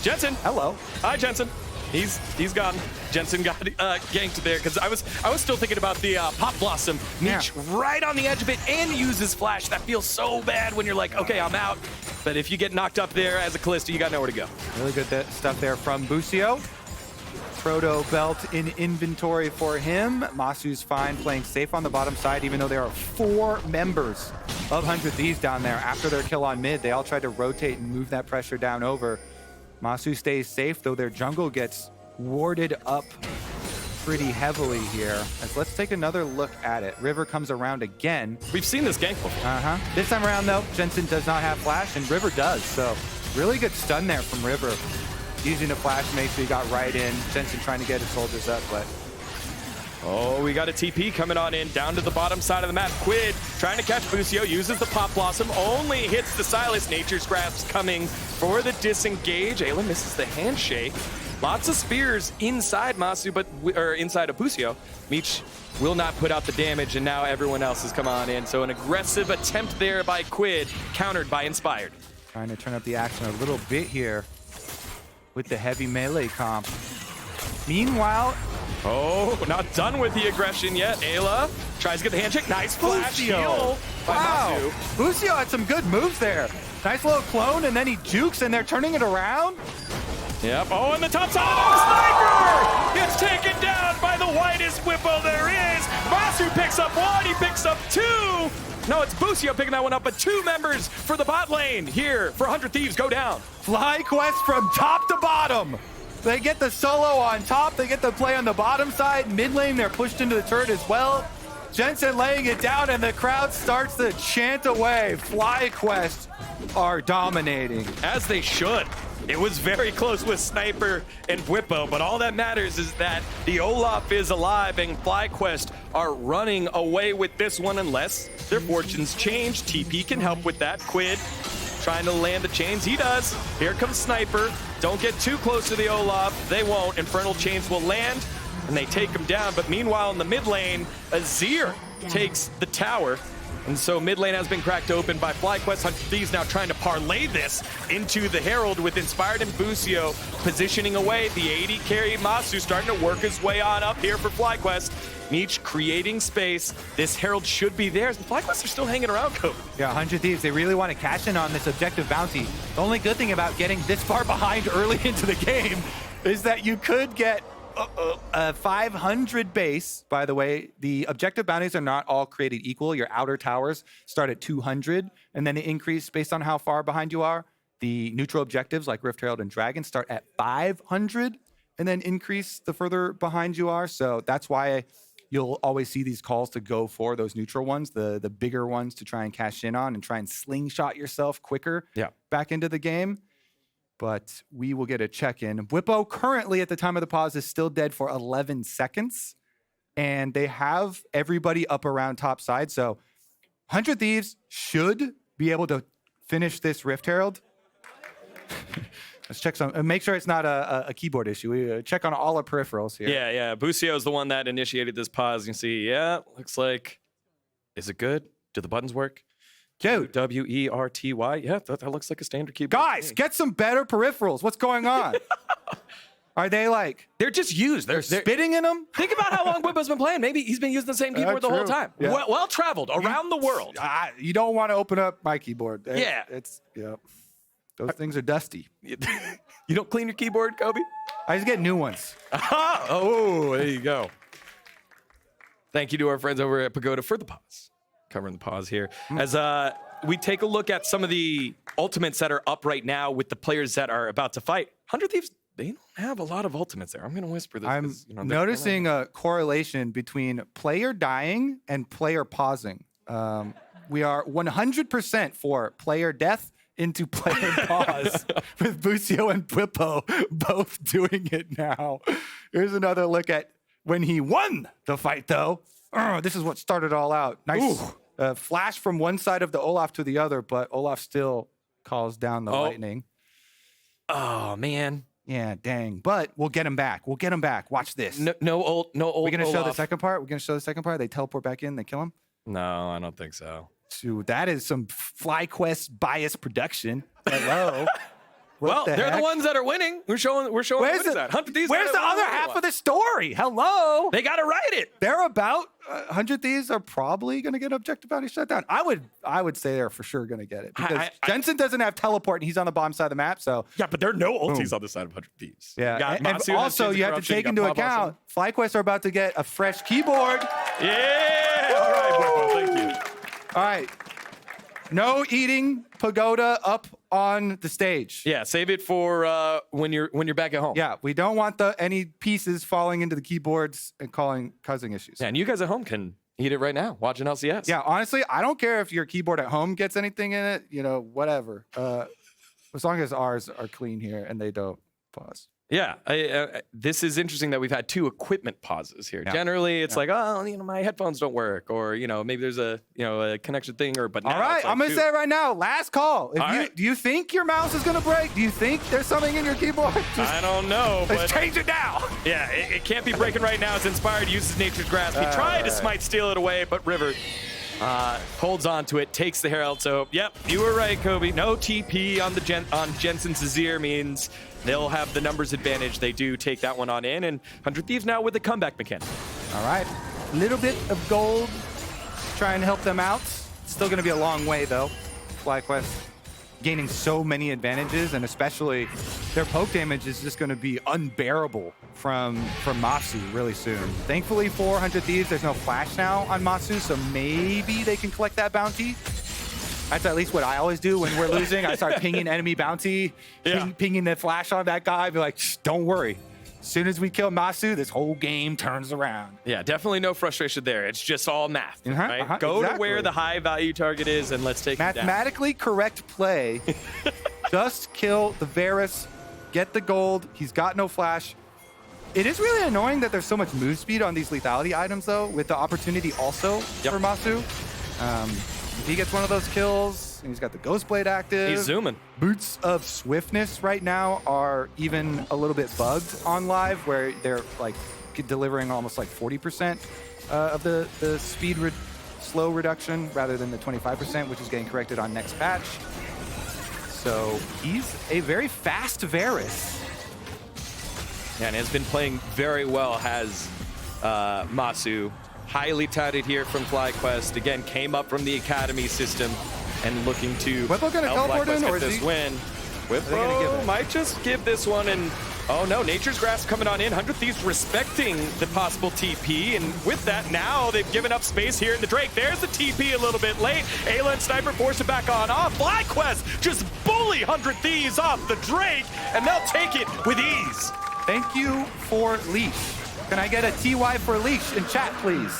Jensen. Hello. Hi, Jensen. He's gone. Jensen got ganked there because I was still thinking about the Pop Blossom. Meech right on the edge of it and uses Flash. That feels so bad when you're like, okay, I'm out. But if you get knocked up there as a Kalista, you got nowhere to go. Really good stuff there from Busio. Proto belt in inventory for him. Masu's fine, playing safe on the bottom side, even though there are 4 members of 100 Thieves down there. After their kill on mid, they all tried to rotate and move that pressure down over. Massu stays safe, though their jungle gets warded up pretty heavily here. Let's take another look at it. River comes around again. We've seen this gank before. This time around, though, Jensen does not have flash, and River does. So really good stun there from River. Using the flash to make sure he got right in. Jensen trying to get his soldiers up, but... Oh, we got a TP coming on in, down to the bottom side of the map. Quid trying to catch Busio, uses the Pop Blossom, only hits the Sylas. Nature's Grasp coming for the disengage. Eyla misses the handshake. Lots of spears inside Massu, or inside of Busio. Meech will not put out the damage, and now everyone else has come on in. So an aggressive attempt there by Quid, countered by Inspired. Trying to turn up the action a little bit here with the heavy melee comp. Meanwhile... Oh, not done with the aggression yet. Ayla tries to get the handshake. Nice flash heal by Massu. Busio had some good moves there. Nice little clone, and then he jukes, and they're turning it around. Yep. Oh, and the top side of the sniper gets taken down by the whitest Bwipo there is. Massu picks up one, he picks up two. No, it's Busio picking that one up, but 2 members for the bot lane here for 100 Thieves go down. FlyQuest from top to bottom. They get the solo on top, they get the play on the bottom side. Mid lane, they're pushed into the turret as well. Jensen laying it down, and the crowd starts to chant away. FlyQuest are dominating. As they should. It was very close with Sniper and Bwipo, but all that matters is that the Olaf is alive and FlyQuest are running away with this one unless their fortunes change. TP can help with that. Quid trying to land the chains. He does. Here comes Sniper. Don't get too close to the Olaf. They won't. Infernal chains will land and they take him down. But meanwhile in the mid lane, Azir takes the tower. And so mid lane has been cracked open by FlyQuest. 100 Thieves now trying to parlay this into the Herald with Inspired and Busio positioning away. The AD carry Massu starting to work his way on up here for FlyQuest. Meech creating space. This Herald should be theirs. And FlyQuest are still hanging around, Kobe. Yeah, 100 Thieves, they really want to cash in on this objective bounty. The only good thing about getting this far behind early into the game is that you could get a 500 base. By the way, the objective bounties are not all created equal. Your outer towers start at 200, and then they increase based on how far behind you are. The neutral objectives like Rift Herald and Dragon start at 500, and then increase the further behind you are. So that's why you'll always see these calls to go for those neutral ones, the bigger ones to try and cash in on and try and slingshot yourself quicker back into the game. But we will get a check-in. Bwipo currently at the time of the pause is still dead for 11 seconds. And they have everybody up around top side. So 100 Thieves should be able to finish this Rift Herald. Let's check some, make sure it's not a keyboard issue. We check on all our peripherals here. Yeah. Busio is the one that initiated this pause. You can see, looks like, is it good? Do the buttons work? Dude. W-E-R-T-Y. Yeah, that looks like a standard keyboard. Guys, get some better peripherals. What's going on? Are they like... They're just used. They're spitting in them? Think about how long Bwipo's been playing. Maybe he's been using the same keyboard the whole time. Yeah. Well traveled around the world. You don't want to open up my keyboard. It's those things are dusty. You don't clean your keyboard, Kobe? I just get new ones. Oh, there you go. Thank you to our friends over at Pagoda for the pause. Covering the pause here. As we take a look at some of the ultimates that are up right now with the players that are about to fight. 100 Thieves, they don't have a lot of ultimates there. I'm going to whisper this. I'm noticing a correlation between player dying and player pausing. We are 100% for player death into player pause with Busio and Bwipo both doing it now. Here's another look at when he won the fight, though. This is what started all out. Nice flash from one side of the Olaf to the other, but Olaf still calls down the lightning. Oh, man. Yeah, dang. But we'll get him back. Watch this. No old We're going to show the Olaf. second part? They teleport back in, they kill him? No, I don't think so. Dude, that is some FlyQuest bias production. Hello. Well, they're the ones that are winning. We're showing. Where's that? Where's the other half of the story? Hello. They got to write it. They're about 100 Thieves are probably going to get objective bounty shut down. I would say they're for sure going to get it because Jensen doesn't have teleport and he's on the bottom side of the map. So but there are no ultis on the side of 100 Thieves. Yeah, and also you have to take into account FlyQuest are about to get a fresh keyboard. Yeah. All right, Bwipo, thank you. All right. No eating Pagoda up on the stage. Yeah, save it for when you're back at home. Yeah, we don't want any pieces falling into the keyboards and causing issues. Yeah, and you guys at home can eat it right now, watching LCS. Yeah, honestly, I don't care if your keyboard at home gets anything in it, you know, whatever. As long as ours are clean here and they don't pause. Yeah, this is interesting that we've had 2 equipment pauses here. Yeah. Generally, it's like, oh, you know, my headphones don't work, or you know, maybe there's a connection thing, but now All right, it's like I'm gonna 2. say it right now. Last call. Right. Do you think your mouse is gonna break? Do you think there's something in your keyboard? I don't know, but Let's change it now. yeah, it can't be breaking right now. It's Inspired uses Nature's Grasp. He tried to smite, steal it away, but River holds on to it, takes the Herald. So, yep, you were right, Kobe. No TP on on Jensen's Azir means they'll have the numbers advantage. They do take that one on in, and 100 Thieves now with the comeback mechanic. All right, a little bit of gold, trying to help them out. Still gonna be a long way though. FlyQuest gaining so many advantages, and especially their poke damage is just gonna be unbearable from Massu really soon. Thankfully for 100 Thieves, there's no flash now on Massu, so maybe they can collect that bounty. That's at least what I always do when we're losing. I start pinging enemy bounty, pinging the flash on that guy, be like, shh, don't worry. As soon as we kill Massu, this whole game turns around. Yeah, definitely no frustration there. It's just all math, right? Go to where the high value target is and let's take it down. Mathematically correct play. Just kill the Varus, get the gold. He's got no flash. It is really annoying that there's so much move speed on these lethality items, though, with the opportunity also for Massu. If he gets one of those kills, and he's got the Ghost Blade active. He's zooming. Boots of Swiftness right now are even a little bit bugged on live, where they're like delivering almost like 40% of the speed slow reduction rather than the 25%, which is getting corrected on next patch. So he's a very fast Varus. Yeah, and has been playing very well, has Massu. Highly touted here from FlyQuest. Again, came up from the academy system and looking to Bwipo gonna help teleport FlyQuest in, or get is this he? win. Bwipo might just give this one, and oh no, Nature's Grasp coming on in. 100 Thieves respecting the possible TP, and with that now they've given up space here in the Drake. There's the TP a little bit late. Eyla and Sniper force it back on off. FlyQuest just bully 100 Thieves off the Drake, and they'll take it with ease. Thank you for leash. Can I get a TY for leash in chat, please?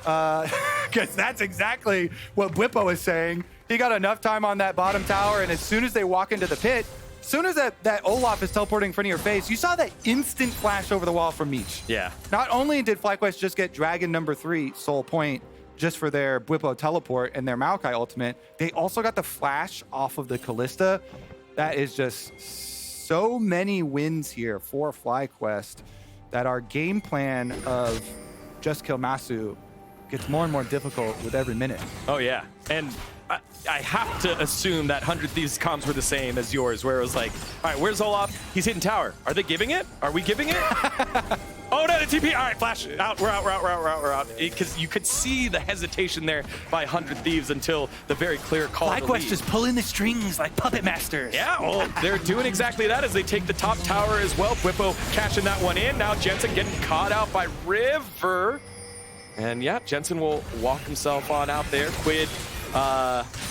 Because that's exactly what Bwipo is saying. He got enough time on that bottom tower, and as soon as they walk into the pit, as soon as that Olaf is teleporting in front of your face, you saw that instant flash over the wall from Meech. Yeah. Not only did FlyQuest just get Dragon number 3 soul point just for their Bwipo teleport and their Maokai ultimate, they also got the flash off of the Kalista. That is just so many wins here for FlyQuest that our game plan of just kill Massu gets more and more difficult with every minute. Oh yeah, and I have to assume that 100 Thieves comms were the same as yours, where it was like, all right, where's Olaf? He's hitting tower. Are they giving it? Are we giving it? Oh no, the TP. All right, flash out. We're out. Because you could see the hesitation there by 100 Thieves until the very clear call. FlyQuest just pulling the strings like puppet masters. Yeah, well, they're doing exactly that as they take the top tower as well. Bwipo catching that one in. Now Jensen getting caught out by River. And yeah, Jensen will walk himself on out there. Quid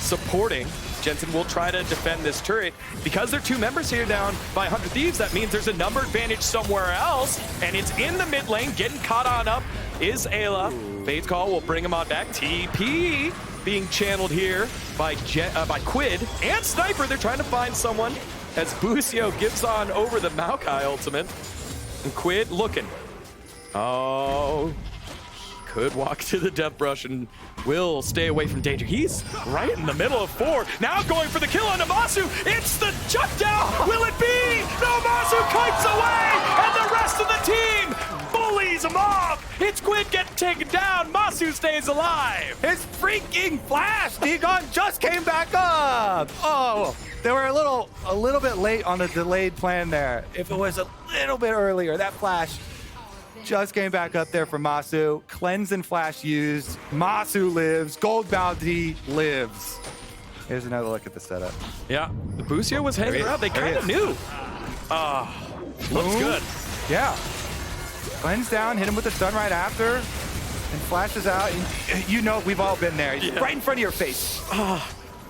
supporting. Jensen will try to defend this turret. Because there are 2 members here down by 100 Thieves, that means there's a number advantage somewhere else. And it's in the mid lane. Getting caught on up is Eyla. Fade's call will bring him on back. TP being channeled here by Quid and Sniper. They're trying to find someone as Busio gives on over the Maokai ultimate. And Quid looking. Oh, could walk to the death brush and will stay away from danger. He's right in the middle of 4. Now going for the kill on Massu. It's the shutdown. Will it be? No, Massu kites away, and the rest of the team bullies him off. It's Quid getting taken down. Massu stays alive. His freaking flash! Dgon just came back up. Oh, they were a little bit late on the delayed plan there. If it was a little bit earlier, that flash just came back up there for Massu. Cleanse and flash used. Massu lives. Gold bounty lives. Here's another look at the setup. Yeah, the Busio was hanging around. They kind of knew. Looks good. Yeah. Cleanse down, hit him with the stun right after, and flashes out. And you know, we've all been there. Yeah. Right in front of your face.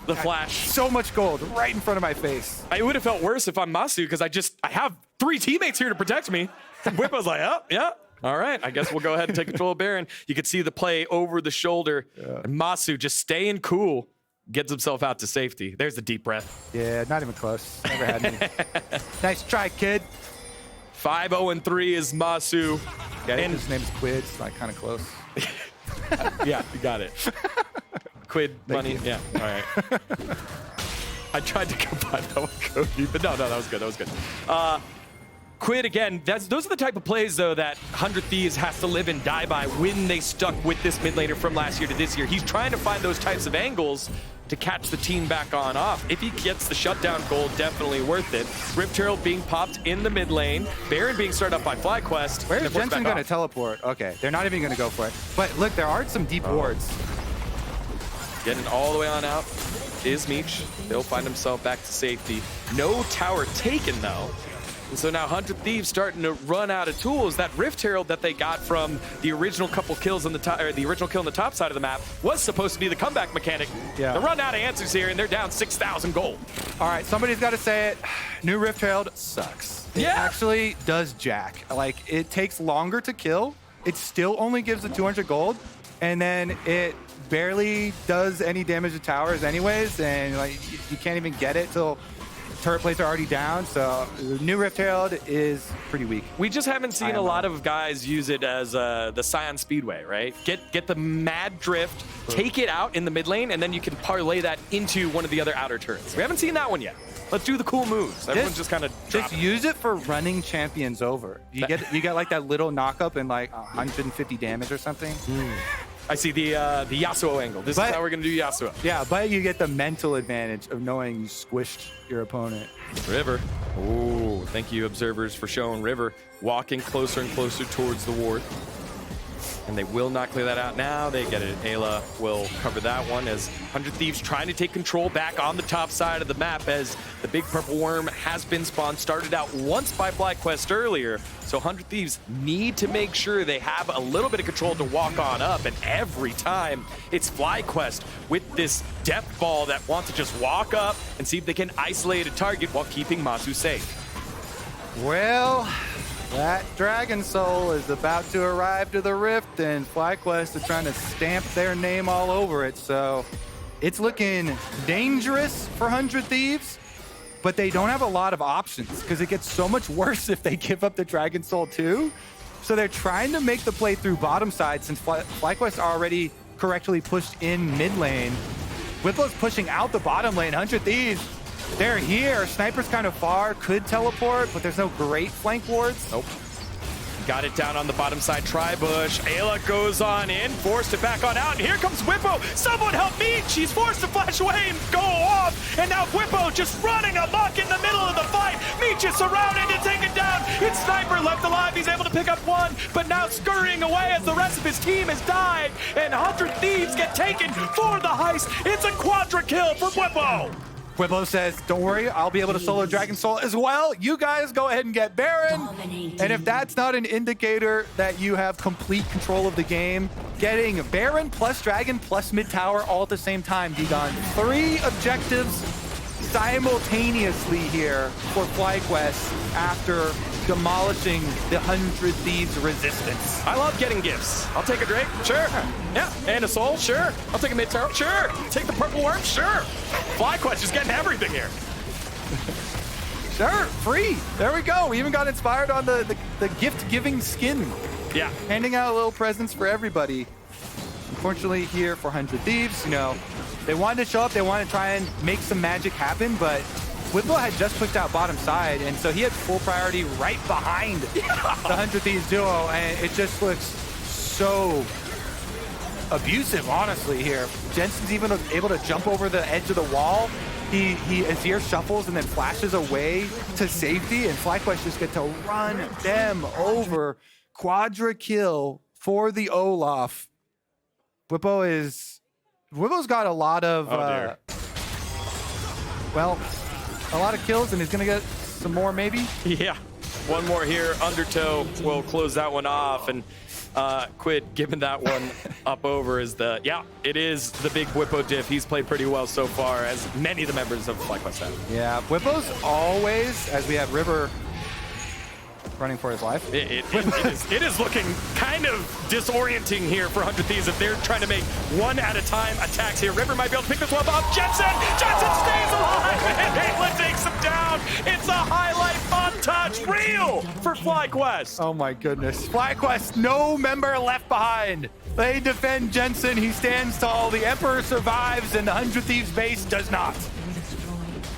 the flash. So much gold right in front of my face. It would have felt worse if I'm Massu because I have 3 teammates here to protect me. Bwipo's like, oh, yeah. All right, I guess we'll go ahead and take control of Baron. You can see the play over the shoulder. Yeah. And Massu just staying cool, gets himself out to safety. There's the deep breath. Yeah, not even close. Never had me. Nice try, kid. 5-0-3 is Massu. Yeah, and his name's Quid, so I'm kind of close. Yeah, you got it. Quid money. Yeah, all right. I tried to combine that with Cody, but no, that was good. That was good. Quid, again, those are the type of plays, though, that 100 Thieves has to live and die by when they stuck with this mid laner from last year to this year. He's trying to find those types of angles to catch the team back on off. If he gets the shutdown goal, definitely worth it. Rift Herald being popped in the mid lane. Baron being started up by FlyQuest. Where is Jensen going to teleport? Okay, they're not even going to go for it. But look, there are some deep wards. Getting all the way on out is Meech. He'll find himself back to safety. No tower taken, though. And so now 100 Thieves starting to run out of tools. That Rift Herald that they got from the original couple kills on the top, or the original kill on the top side of the map, was supposed to be the comeback mechanic. Yeah. They're running out of answers here, and they're down 6,000 gold. All right, somebody's got to say it. New Rift Herald sucks. It actually does jack. Like, it takes longer to kill. It still only gives the 200 gold, and then it barely does any damage to towers anyways, and like you can't even get it till turret plates are already down, so the new Rift Herald is pretty weak. We just haven't seen a lot of guys use it as the Scion Speedway, right? Get the mad drift, take it out in the mid lane, and then you can parlay that into one of the other outer turrets. We haven't seen that one yet. Let's do the cool moves. Everyone's just kind of just use it for running champions over. You get like that little knockup and like 150 damage or something. I see the Yasuo angle. This is how we're going to do Yasuo. Yeah, but you get the mental advantage of knowing you squished your opponent. River. Oh, thank you, observers, for showing River walking closer and closer towards the ward. And they will not clear that out now. They get it. Eyla will cover that one as 100 Thieves trying to take control back on the top side of the map as the big purple worm has been spawned. Started out once by FlyQuest earlier. So 100 Thieves need to make sure they have a little bit of control to walk on up. And every time it's FlyQuest with this death ball that wants to just walk up and see if they can isolate a target while keeping Massu safe. Well, that Dragon Soul is about to arrive to the Rift, and FlyQuest is trying to stamp their name all over it. So it's looking dangerous for 100 Thieves, but they don't have a lot of options because it gets so much worse if they give up the Dragon Soul too. So they're trying to make the play through bottom side since FlyQuest already correctly pushed in mid lane. Bwipo's pushing out the bottom lane. 100 Thieves, they're here. Sniper's kind of far, could teleport, but there's no great flank wards. Nope. Got it down on the bottom side, Tri-Bush. Eyla goes on in, forced it back on out, and here comes Bwipo. Someone help me! She's forced to flash away and go off, and now Bwipo just running amok in the middle of the fight. Meech is surrounded and taken down. It's Sniper left alive. He's able to pick up one, but now scurrying away as the rest of his team has died, and 100 Thieves get taken for the heist. It's a quadra kill for Bwipo. Bwipo says, don't worry, I'll be able to solo Dragon Soul as well. You guys go ahead and get Baron. And if that's not an indicator that you have complete control of the game, getting Baron plus Dragon plus mid tower all at the same time, Dgon. 3 objectives simultaneously here for FlyQuest after demolishing the 100 Thieves resistance. I love getting gifts. I'll take a Drake, sure. Yeah, and a soul, sure. I'll take a mid tower, sure. Take the purple worm, sure. FlyQuest is getting everything here. Sure, free. There we go. We even got inspired on the gift-giving skin. Yeah. Handing out little presents for everybody. Unfortunately, here for 100 Thieves, you know, they wanted to show up, they wanted to try and make some magic happen, but Bwipo had just pushed out bottom side, and so he had full priority right behind the 100 Thieves duo, and it just looks so abusive, honestly, here. Jensen's even able to jump over the edge of the wall. He Azir shuffles and then flashes away to safety, and FlyQuest just get to run them over. Quadra kill for the Olaf. Bwipo's got a lot of, well, a lot of kills, and he's gonna get some more maybe. Yeah, one more here. Undertow will close that one off, and Quid giving that one up over is it is the big Bwipo diff. He's played pretty well so far, as many of the members of FlyQuest have. Yeah, Bwipo's always, as we have River running for his life. It is looking kind of disorienting here for 100 Thieves if they're trying to make one at a time attacks here. River might be able to pick this one up. Jensen stays alive, and Eyla takes him down. It's a highlight montage reel for FlyQuest. Oh my goodness. FlyQuest, no member left behind. They defend Jensen, he stands tall, the Emperor survives, and the 100 Thieves base does not.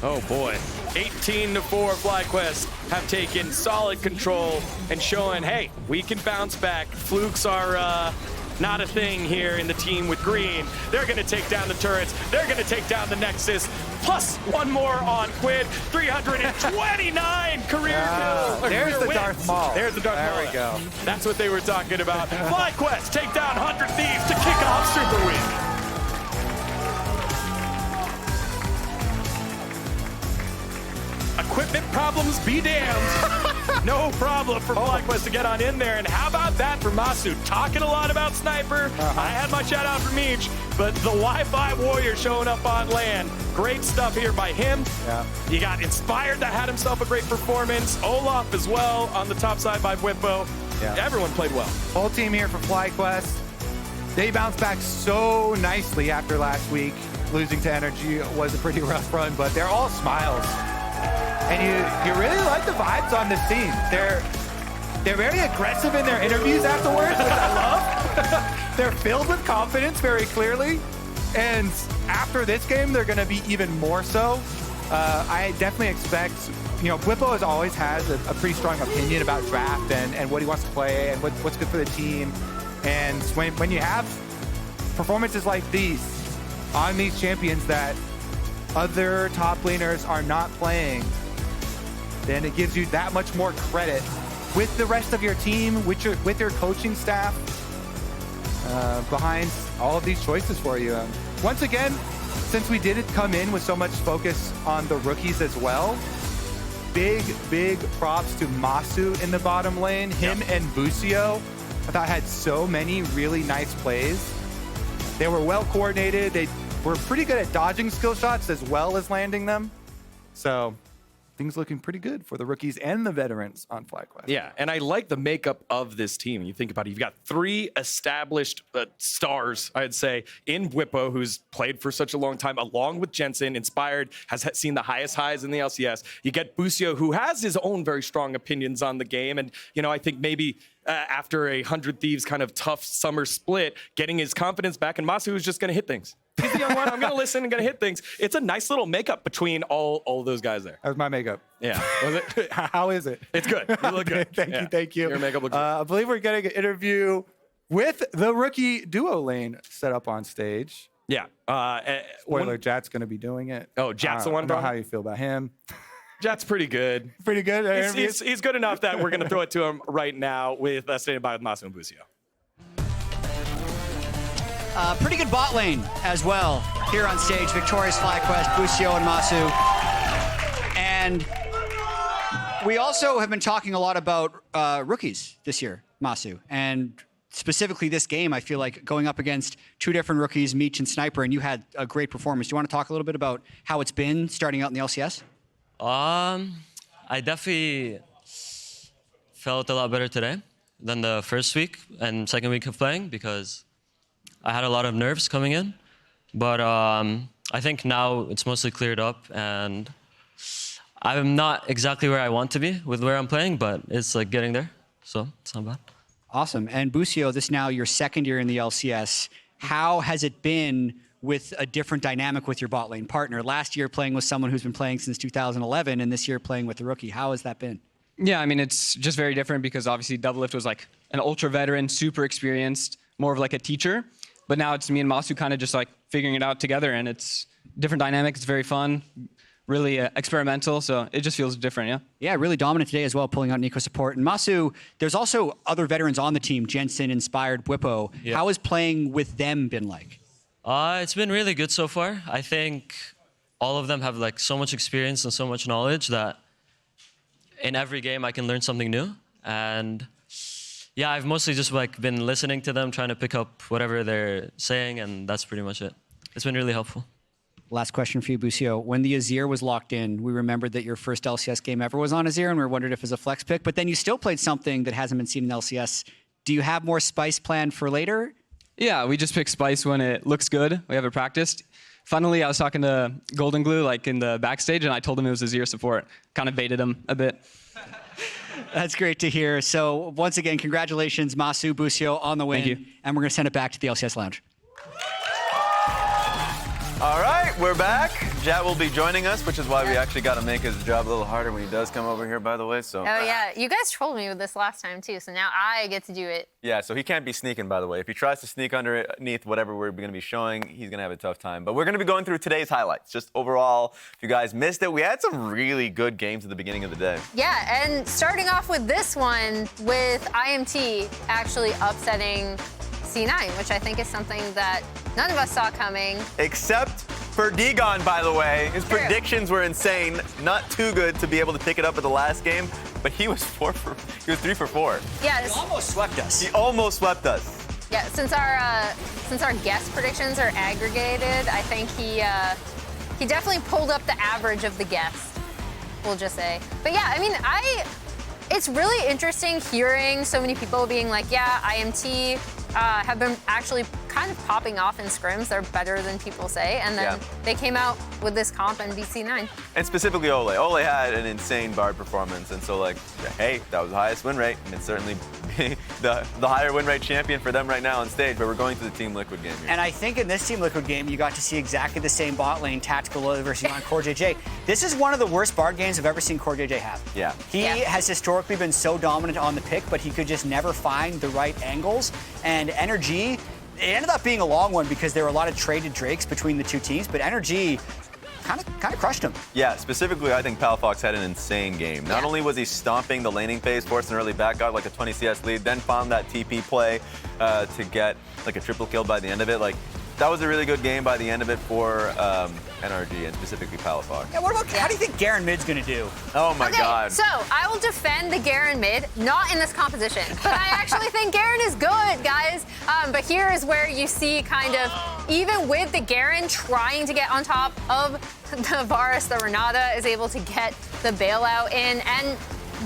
Oh boy. 18-4 FlyQuest have taken solid control and showing, hey, we can bounce back. Flukes are not a thing here in the team with green. They're going to take down the turrets. They're going to take down the Nexus. Plus one more on Quid. 329 career kills. There's the Darth Maul. There's the Darth Maul. There we go. That's what they were talking about. FlyQuest take down 100 Thieves to kick off Super Week. Equipment problems be damned. No problem for FlyQuest to get on in there. And how about that for Massu? Talking a lot about Sniper. I had my shout out for Meech, but the Wi-Fi Warrior showing up on land. Great stuff here by him. Yeah. You got Inspired that had himself a great performance. Olaf as well on the top side by Bwipo. Yeah. Everyone played well. Whole team here for FlyQuest. They bounced back so nicely after last week. Losing to Energy was a pretty rough run, but they're all smiles. And you really like the vibes on this team. They're very aggressive in their interviews afterwards, which I love. They're filled with confidence very clearly. And after this game, they're going to be even more so. I definitely expect, Bwipo has always has a pretty strong opinion about draft and what he wants to play and what's good for the team. And when you have performances like these on these champions that other top laners are not playing, then it gives you that much more credit with the rest of your team, with your coaching staff behind all of these choices for you. Once again, since we didn't come in with so much focus on the rookies as well, big props to Massu in the bottom lane. Him and Busio, I thought had so many really nice plays. They were well coordinated. They were pretty good at dodging skill shots as well as landing them. So things looking pretty good for the rookies and the veterans on FlyQuest. Yeah, and I like the makeup of this team. You think about it, you've got 3 established stars, I'd say, in Bwipo, who's played for such a long time, along with Jensen, Inspired, has seen the highest highs in the LCS. You get Busio, who has his own very strong opinions on the game, and I think maybe after a 100 Thieves kind of tough summer split, getting his confidence back, and Massu is just going to hit things. He's the young one. I'm going to listen and going to hit things. It's a nice little makeup between all those guys there. That was my makeup. Yeah. Was it? How is it? It's good. You look good. Thank you. Your makeup looks good. I believe we're getting an interview with the rookie duo lane set up on stage. Yeah. Spoiler, Jatt's going to be doing it. Oh, Jatt's the one, I don't know bro? how you feel about him. Jatt's pretty good. Pretty good. He's good enough that we're going to throw it to him right now with Stated by with Massu and Busio. Pretty good bot lane as well here on stage. Victorious FlyQuest, Busio and Massu. And we also have been talking a lot about rookies this year, Massu. And specifically this game, I feel like going up against 2 different rookies, Meech and Sniper, and you had a great performance. Do you want to talk a little bit about how it's been starting out in the LCS? I definitely felt a lot better today than the first week and second week of playing because I had a lot of nerves coming in. But I think now it's mostly cleared up and I'm not exactly where I want to be with where I'm playing, but it's like getting there. So it's not bad. Awesome. And Busio, this is now your second year in the LCS. How has it been with a different dynamic with your bot lane partner? Last year playing with someone who's been playing since 2011 and this year playing with the rookie. How has that been? Yeah, I mean, it's just very different because obviously Doublelift was like an ultra veteran, super experienced, more of like a teacher. But now it's me and Massu kind of just like figuring it out together and it's different dynamic. It's very fun, really experimental. So it just feels different, yeah? Yeah, really dominant today as well, pulling out Neeko support. And Massu, there's also other veterans on the team, Jensen, Inspired, Bwipo. Yeah. How has playing with them been like? It's been really good so far. I think all of them have like so much experience and so much knowledge that in every game I can learn something new. And yeah, I've mostly just like been listening to them, trying to pick up whatever they're saying, and that's pretty much it. It's been really helpful. Last question for you, Busio. When the Azir was locked in, we remembered that your first LCS game ever was on Azir, and we wondered if it was a flex pick, but then you still played something that hasn't been seen in LCS. Do you have more Spice planned for later? Yeah, we just pick Spice when it looks good. We have it practiced. Funnily, I was talking to Golden Glue like in the backstage, and I told him it was Azir support. Kind of baited him a bit. That's great to hear. So once again, congratulations, Massu, Busio, on the win. Thank you. And we're going to send it back to the LCS Lounge. All right, we're back. Jatt will be joining us, which is why we actually got to make his job a little harder when he does come over here, by the way. So. Oh, yeah. You guys trolled me with this last time, too, so now I get to do it. Yeah, so he can't be sneaking, by the way. If he tries to sneak underneath whatever we're going to be showing, he's going to have a tough time. But we're going to be going through today's highlights. Just overall, if you guys missed it, we had some really good games at the beginning of the day. Yeah, and starting off with this one with IMT actually upsetting C9, which I think is something that none of us saw coming. Except for Dgon, by the way. His predictions were insane. Not too good to be able to pick it up at the last game, but he was 3 for 4. Yeah, He almost swept us. He almost swept us. Yeah, since our guest predictions are aggregated, I think he definitely pulled up the average of the guest, we'll just say. But yeah, I mean, it's really interesting hearing so many people being like, yeah, IMT have been actually kind of popping off in scrims. They're better than people say. And then they came out with this comp and BC9. And specifically Ole. Ole had an insane Bard performance. And so, like, hey, that was the highest win rate. And it's certainly the higher win rate champion for them right now on stage. But we're going to the Team Liquid game here. And I think in this Team Liquid game, you got to see exactly the same bot lane tactical versus on Core JJ. This is one of the worst Bard games I've ever seen Core JJ have. Yeah. He has historically been so dominant on the pick, but he could just never find the right angles. And Energy, it ended up being a long one because there were a lot of traded Drakes between the two teams, but Energy kind of crushed him. Yeah, specifically, I think Palafox had an insane game. Not only was he stomping the laning phase, forced an early back out like a 20 CS lead, then found that TP play to get like a triple kill by the end of it. Like, that was a really good game by the end of it for NRG and specifically Palafox. Yeah, what about, how do you think Garen mid's gonna do? Oh my God. So I will defend the Garen mid, not in this composition, but I actually think Garen is good, guys. But here is where you see kind of, even with the Garen trying to get on top of the Varus, the Renata is able to get the bailout in. And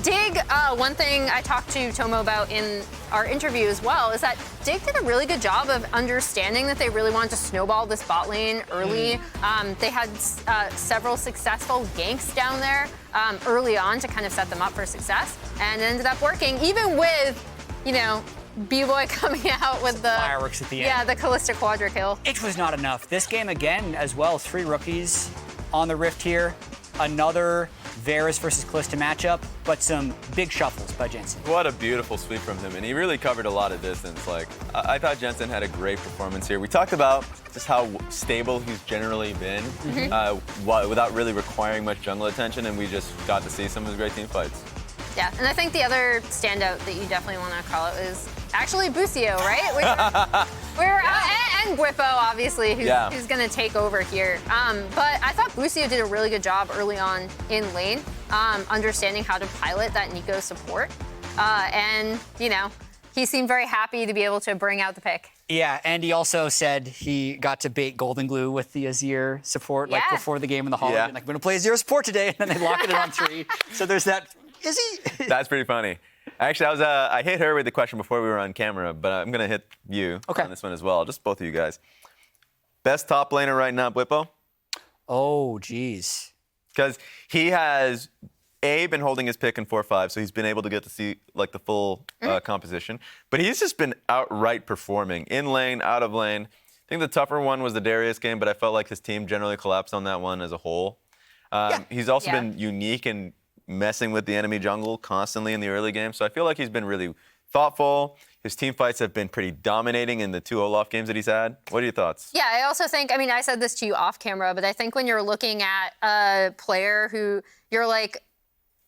Dig, one thing I talked to Tomo about in our interview as well is that Dig did a really good job of understanding that they really wanted to snowball this bot lane early. They had several successful ganks down there early on to kind of set them up for success, and it ended up working, even with, you know, B-Boy coming out with the fireworks at the end. Yeah, the Kalista quadra kill. It was not enough. This game again as well, 3 rookies on the Rift here. Another Varus versus Kalista matchup, but some big shuffles by Jensen. What a beautiful sweep from him, and he really covered a lot of distance. Like, I thought Jensen had a great performance here. We talked about just how stable he's generally been without really requiring much jungle attention, and we just got to see some of his great team fights. Yeah, and I think the other standout that you definitely want to call out is actually Busio, right? And Bwipo, obviously, who's going to take over here. But I thought Busio did a really good job early on in lane, understanding how to pilot that Neeko support. And, you know, he seemed very happy to be able to bring out the pick. Yeah, and he also said he got to bait Golden Glue with the Azir support like before the game in the hall. Like, I'm going to play Azir support today, and then they lock it in on 3. So there's that. Is he? That's pretty funny. Actually, I hit her with the question before we were on camera, but I'm going to hit you on this one as well. Just both of you guys. Best top laner right now, Bwipo? Oh, geez. Because he has, been holding his pick in 4-5, so he's been able to get to see like the full composition. But he's just been outright performing. In lane, out of lane. I think the tougher one was the Darius game, but I felt like his team generally collapsed on that one as a whole. He's also been unique and messing with the enemy jungle constantly in the early game. So I feel like he's been really thoughtful. His team fights have been pretty dominating in the 2 Olaf games that he's had. What are your thoughts? Yeah, I also think, I mean, I said this to you off camera, but I think when you're looking at a player who you're like,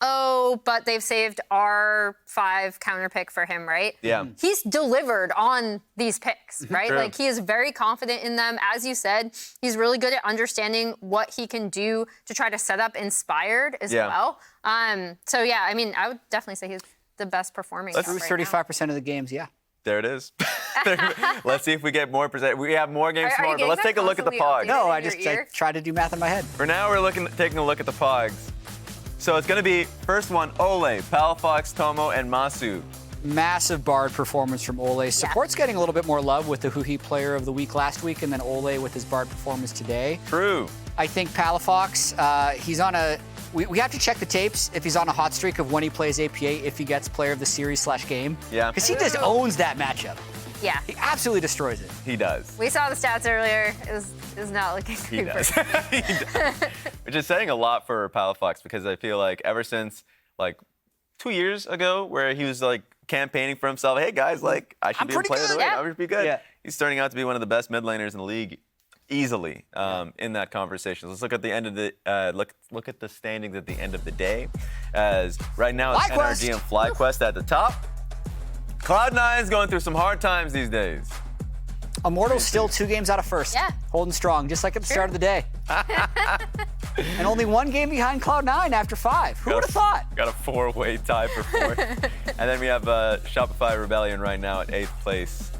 oh, but they've saved our 5 counter pick for him, right? Yeah. He's delivered on these picks, right? True. Like, he is very confident in them. As you said, he's really good at understanding what he can do to try to set up Inspired as well. So, yeah, I mean, I would definitely say he's the best performing. Let's team Through right now. 35% of the games, yeah. There it is. Let's see if we get more percent. We have more games Are you tomorrow, but let's getting take a look at the constantly pogs. No, I in your just ear? tried to do math in my head. For now, we're taking a look at the pogs. So it's going to be first one, Ole, Palafox, Tomo, and Massu. Massive Bard performance from Ole. Support's getting a little bit more love with the Huhi Player of the Week last week, and then Ole with his Bard performance today. True. I think Palafox, he's on a... We have to check the tapes if he's on a hot streak of when he plays APA, if he gets Player of the Series / game. Yeah. Because he just owns that matchup. Yeah. He absolutely destroys it. He does. We saw the stats earlier. It was not looking He great. does. He does. Which is saying a lot for Palafox because I feel like ever since like 2 years ago where he was like campaigning for himself, hey guys, like I should I'm be a pretty player of the good. week. Yeah. I should be good. Yeah. He's starting out to be one of the best mid laners in the league easily in that conversation. Let's look at the end of the look at the standings at the end of the day. As right now it's FlyQuest. NRG and FlyQuest at the top. Cloud9 is going through some hard times these days. Immortal's still 2 games out of first. Yeah. Holding strong, just like at the start of the day. And only 1 game behind Cloud9 after 5. Who would have thought? Got a 4-way tie for 4th. And then we have Shopify Rebellion right now at 8th place,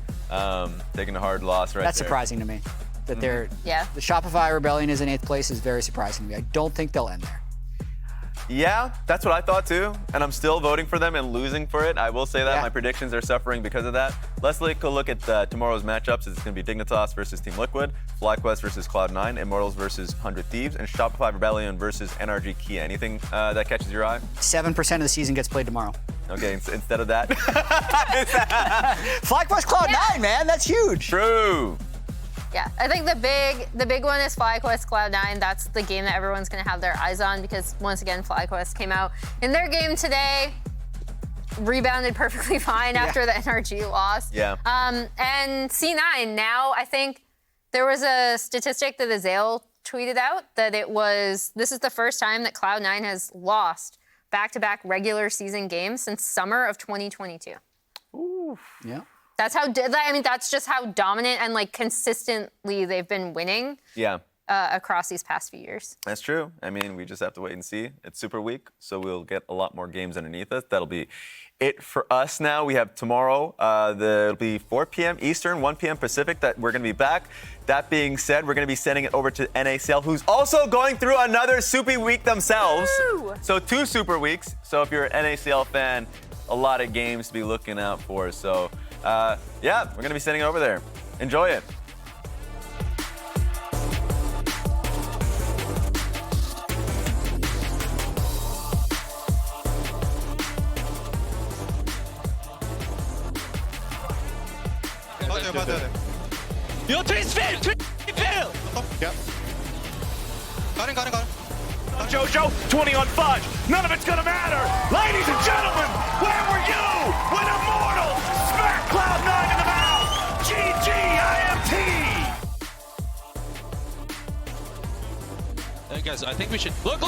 taking a hard loss right That's there. surprising to me. That they're Yeah. the Shopify Rebellion is in 8th place is very surprising to me. I don't think they'll end there. Yeah, that's what I thought too. And I'm still voting for them and losing for it. I will say that. Yeah. My predictions are suffering because of that. Let's take a look at tomorrow's matchups. It's going to be Dignitas versus Team Liquid, FlyQuest versus Cloud9, Immortals versus 100 Thieves, and Shopify Rebellion versus NRG Kia. Anything that catches your eye? 7% of the season gets played tomorrow. Okay, instead of that. FlyQuest Cloud9, man, that's huge. True. Yeah, I think the big one is FlyQuest Cloud9. That's the game that everyone's going to have their eyes on because once again, FlyQuest came out in their game today, rebounded perfectly fine after the NRG loss. Yeah. And C9 now, I think there was a statistic that Azale tweeted out that this is the first time that Cloud9 has lost back-to-back regular season games since summer of 2022. Ooh. Yeah. That's that's just how dominant and like consistently they've been winning Yeah. across these past few years. That's true. I mean, we just have to wait and see. It's Super Week, so we'll get a lot more games underneath us. That'll be it for us now. We have tomorrow, it'll be 4 p.m. Eastern, 1 p.m. Pacific, that we're going to be back. That being said, we're going to be sending it over to NACL, who's also going through another Super Week themselves. Woo! So 2 Super Weeks. So if you're an NACL fan, a lot of games to be looking out for. So, yeah, we're going to be sending it over there. Enjoy it. Yo, twist fail! Twist fail! Yep. Got it. Jojo, 20 on Fudge. None of it's gonna matter. Ladies and gentlemen, where were you when Immortals smacked Cloud9 in the mouth? GGIMT! Hey guys, I think we should Look!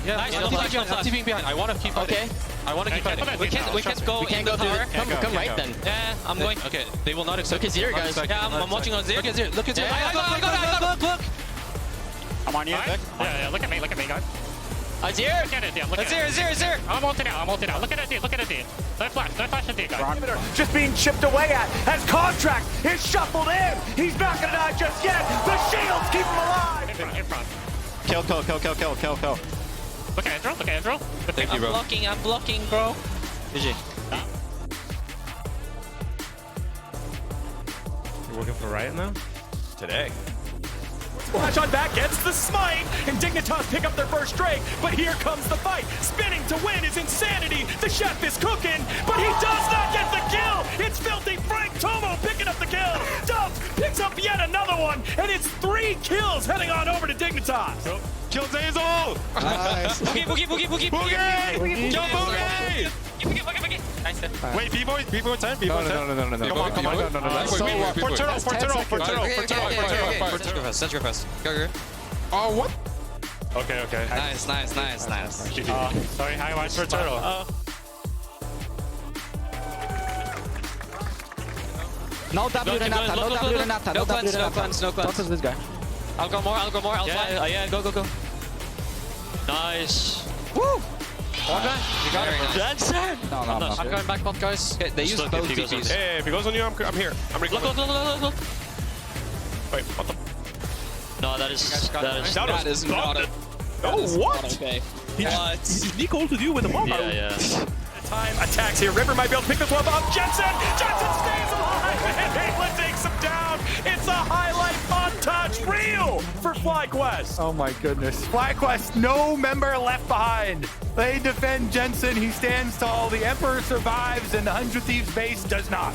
Yeah, Nice, I'm TPing behind. I want to keep fighting. Okay. I want to keep fighting. We can't go in the tower. Come right then. Yeah, I'm going. Okay, they will not accept. Look at Azir, Not guys. expect- Yeah, not I'm watching expect. Azir. Look at Azir. Look. I'm on you. Yeah, look at me, guys. Azir! Look at it, Azir! I'm ulted out. Look at it. No flash at it, guys. Just being chipped away at as Contract is shuffled in. He's not gonna die just yet. The shields keep him alive. In front. Kill. Look at Ezreal. Thank you, bro. I'm blocking, bro. GG. You're working for Riot now? Today. Flash on back, gets the smite, and Dignitas pick up their first Drake, but here comes the fight. Spinning to win is insanity. The chef is cooking, but he does not get the kill. It's Filthy Frank Tomo picking up the kill. Dubs picks up yet another one, and it's 3 kills heading on over to Dignitas. Kill Zazel! Nice. Boogie! Kill Boogie! Nice. Wait, B-boy time? B-boy time? No. Come on. For turtle. Central fast. Go. Oh, what? Okay. Nice. Sorry, how much for turtle? No W Renata. No W Renata. No cleanse. Don't touch this guy. I'll go more. Yeah, go. Nice. Woo! You got it. Jensen! No, I'm not. I'm going back bot, guys. Okay, they use Look, both if he goes on TPs. Hey, if he goes on you, I'm here. I'm Look, look, look, look, look. Wait, what the? No, that is... That is not it. Oh, what? Okay. He Neeko ulted you with a bomb. Yeah. Time attacks here. River might be able to pick this one up. Jensen stays alive, and Eyla takes him down. It's a highlight montage reel for FlyQuest. Oh my goodness. FlyQuest, no member left behind. They defend Jensen. He stands tall. The Emperor survives, and the 100 Thieves base does not.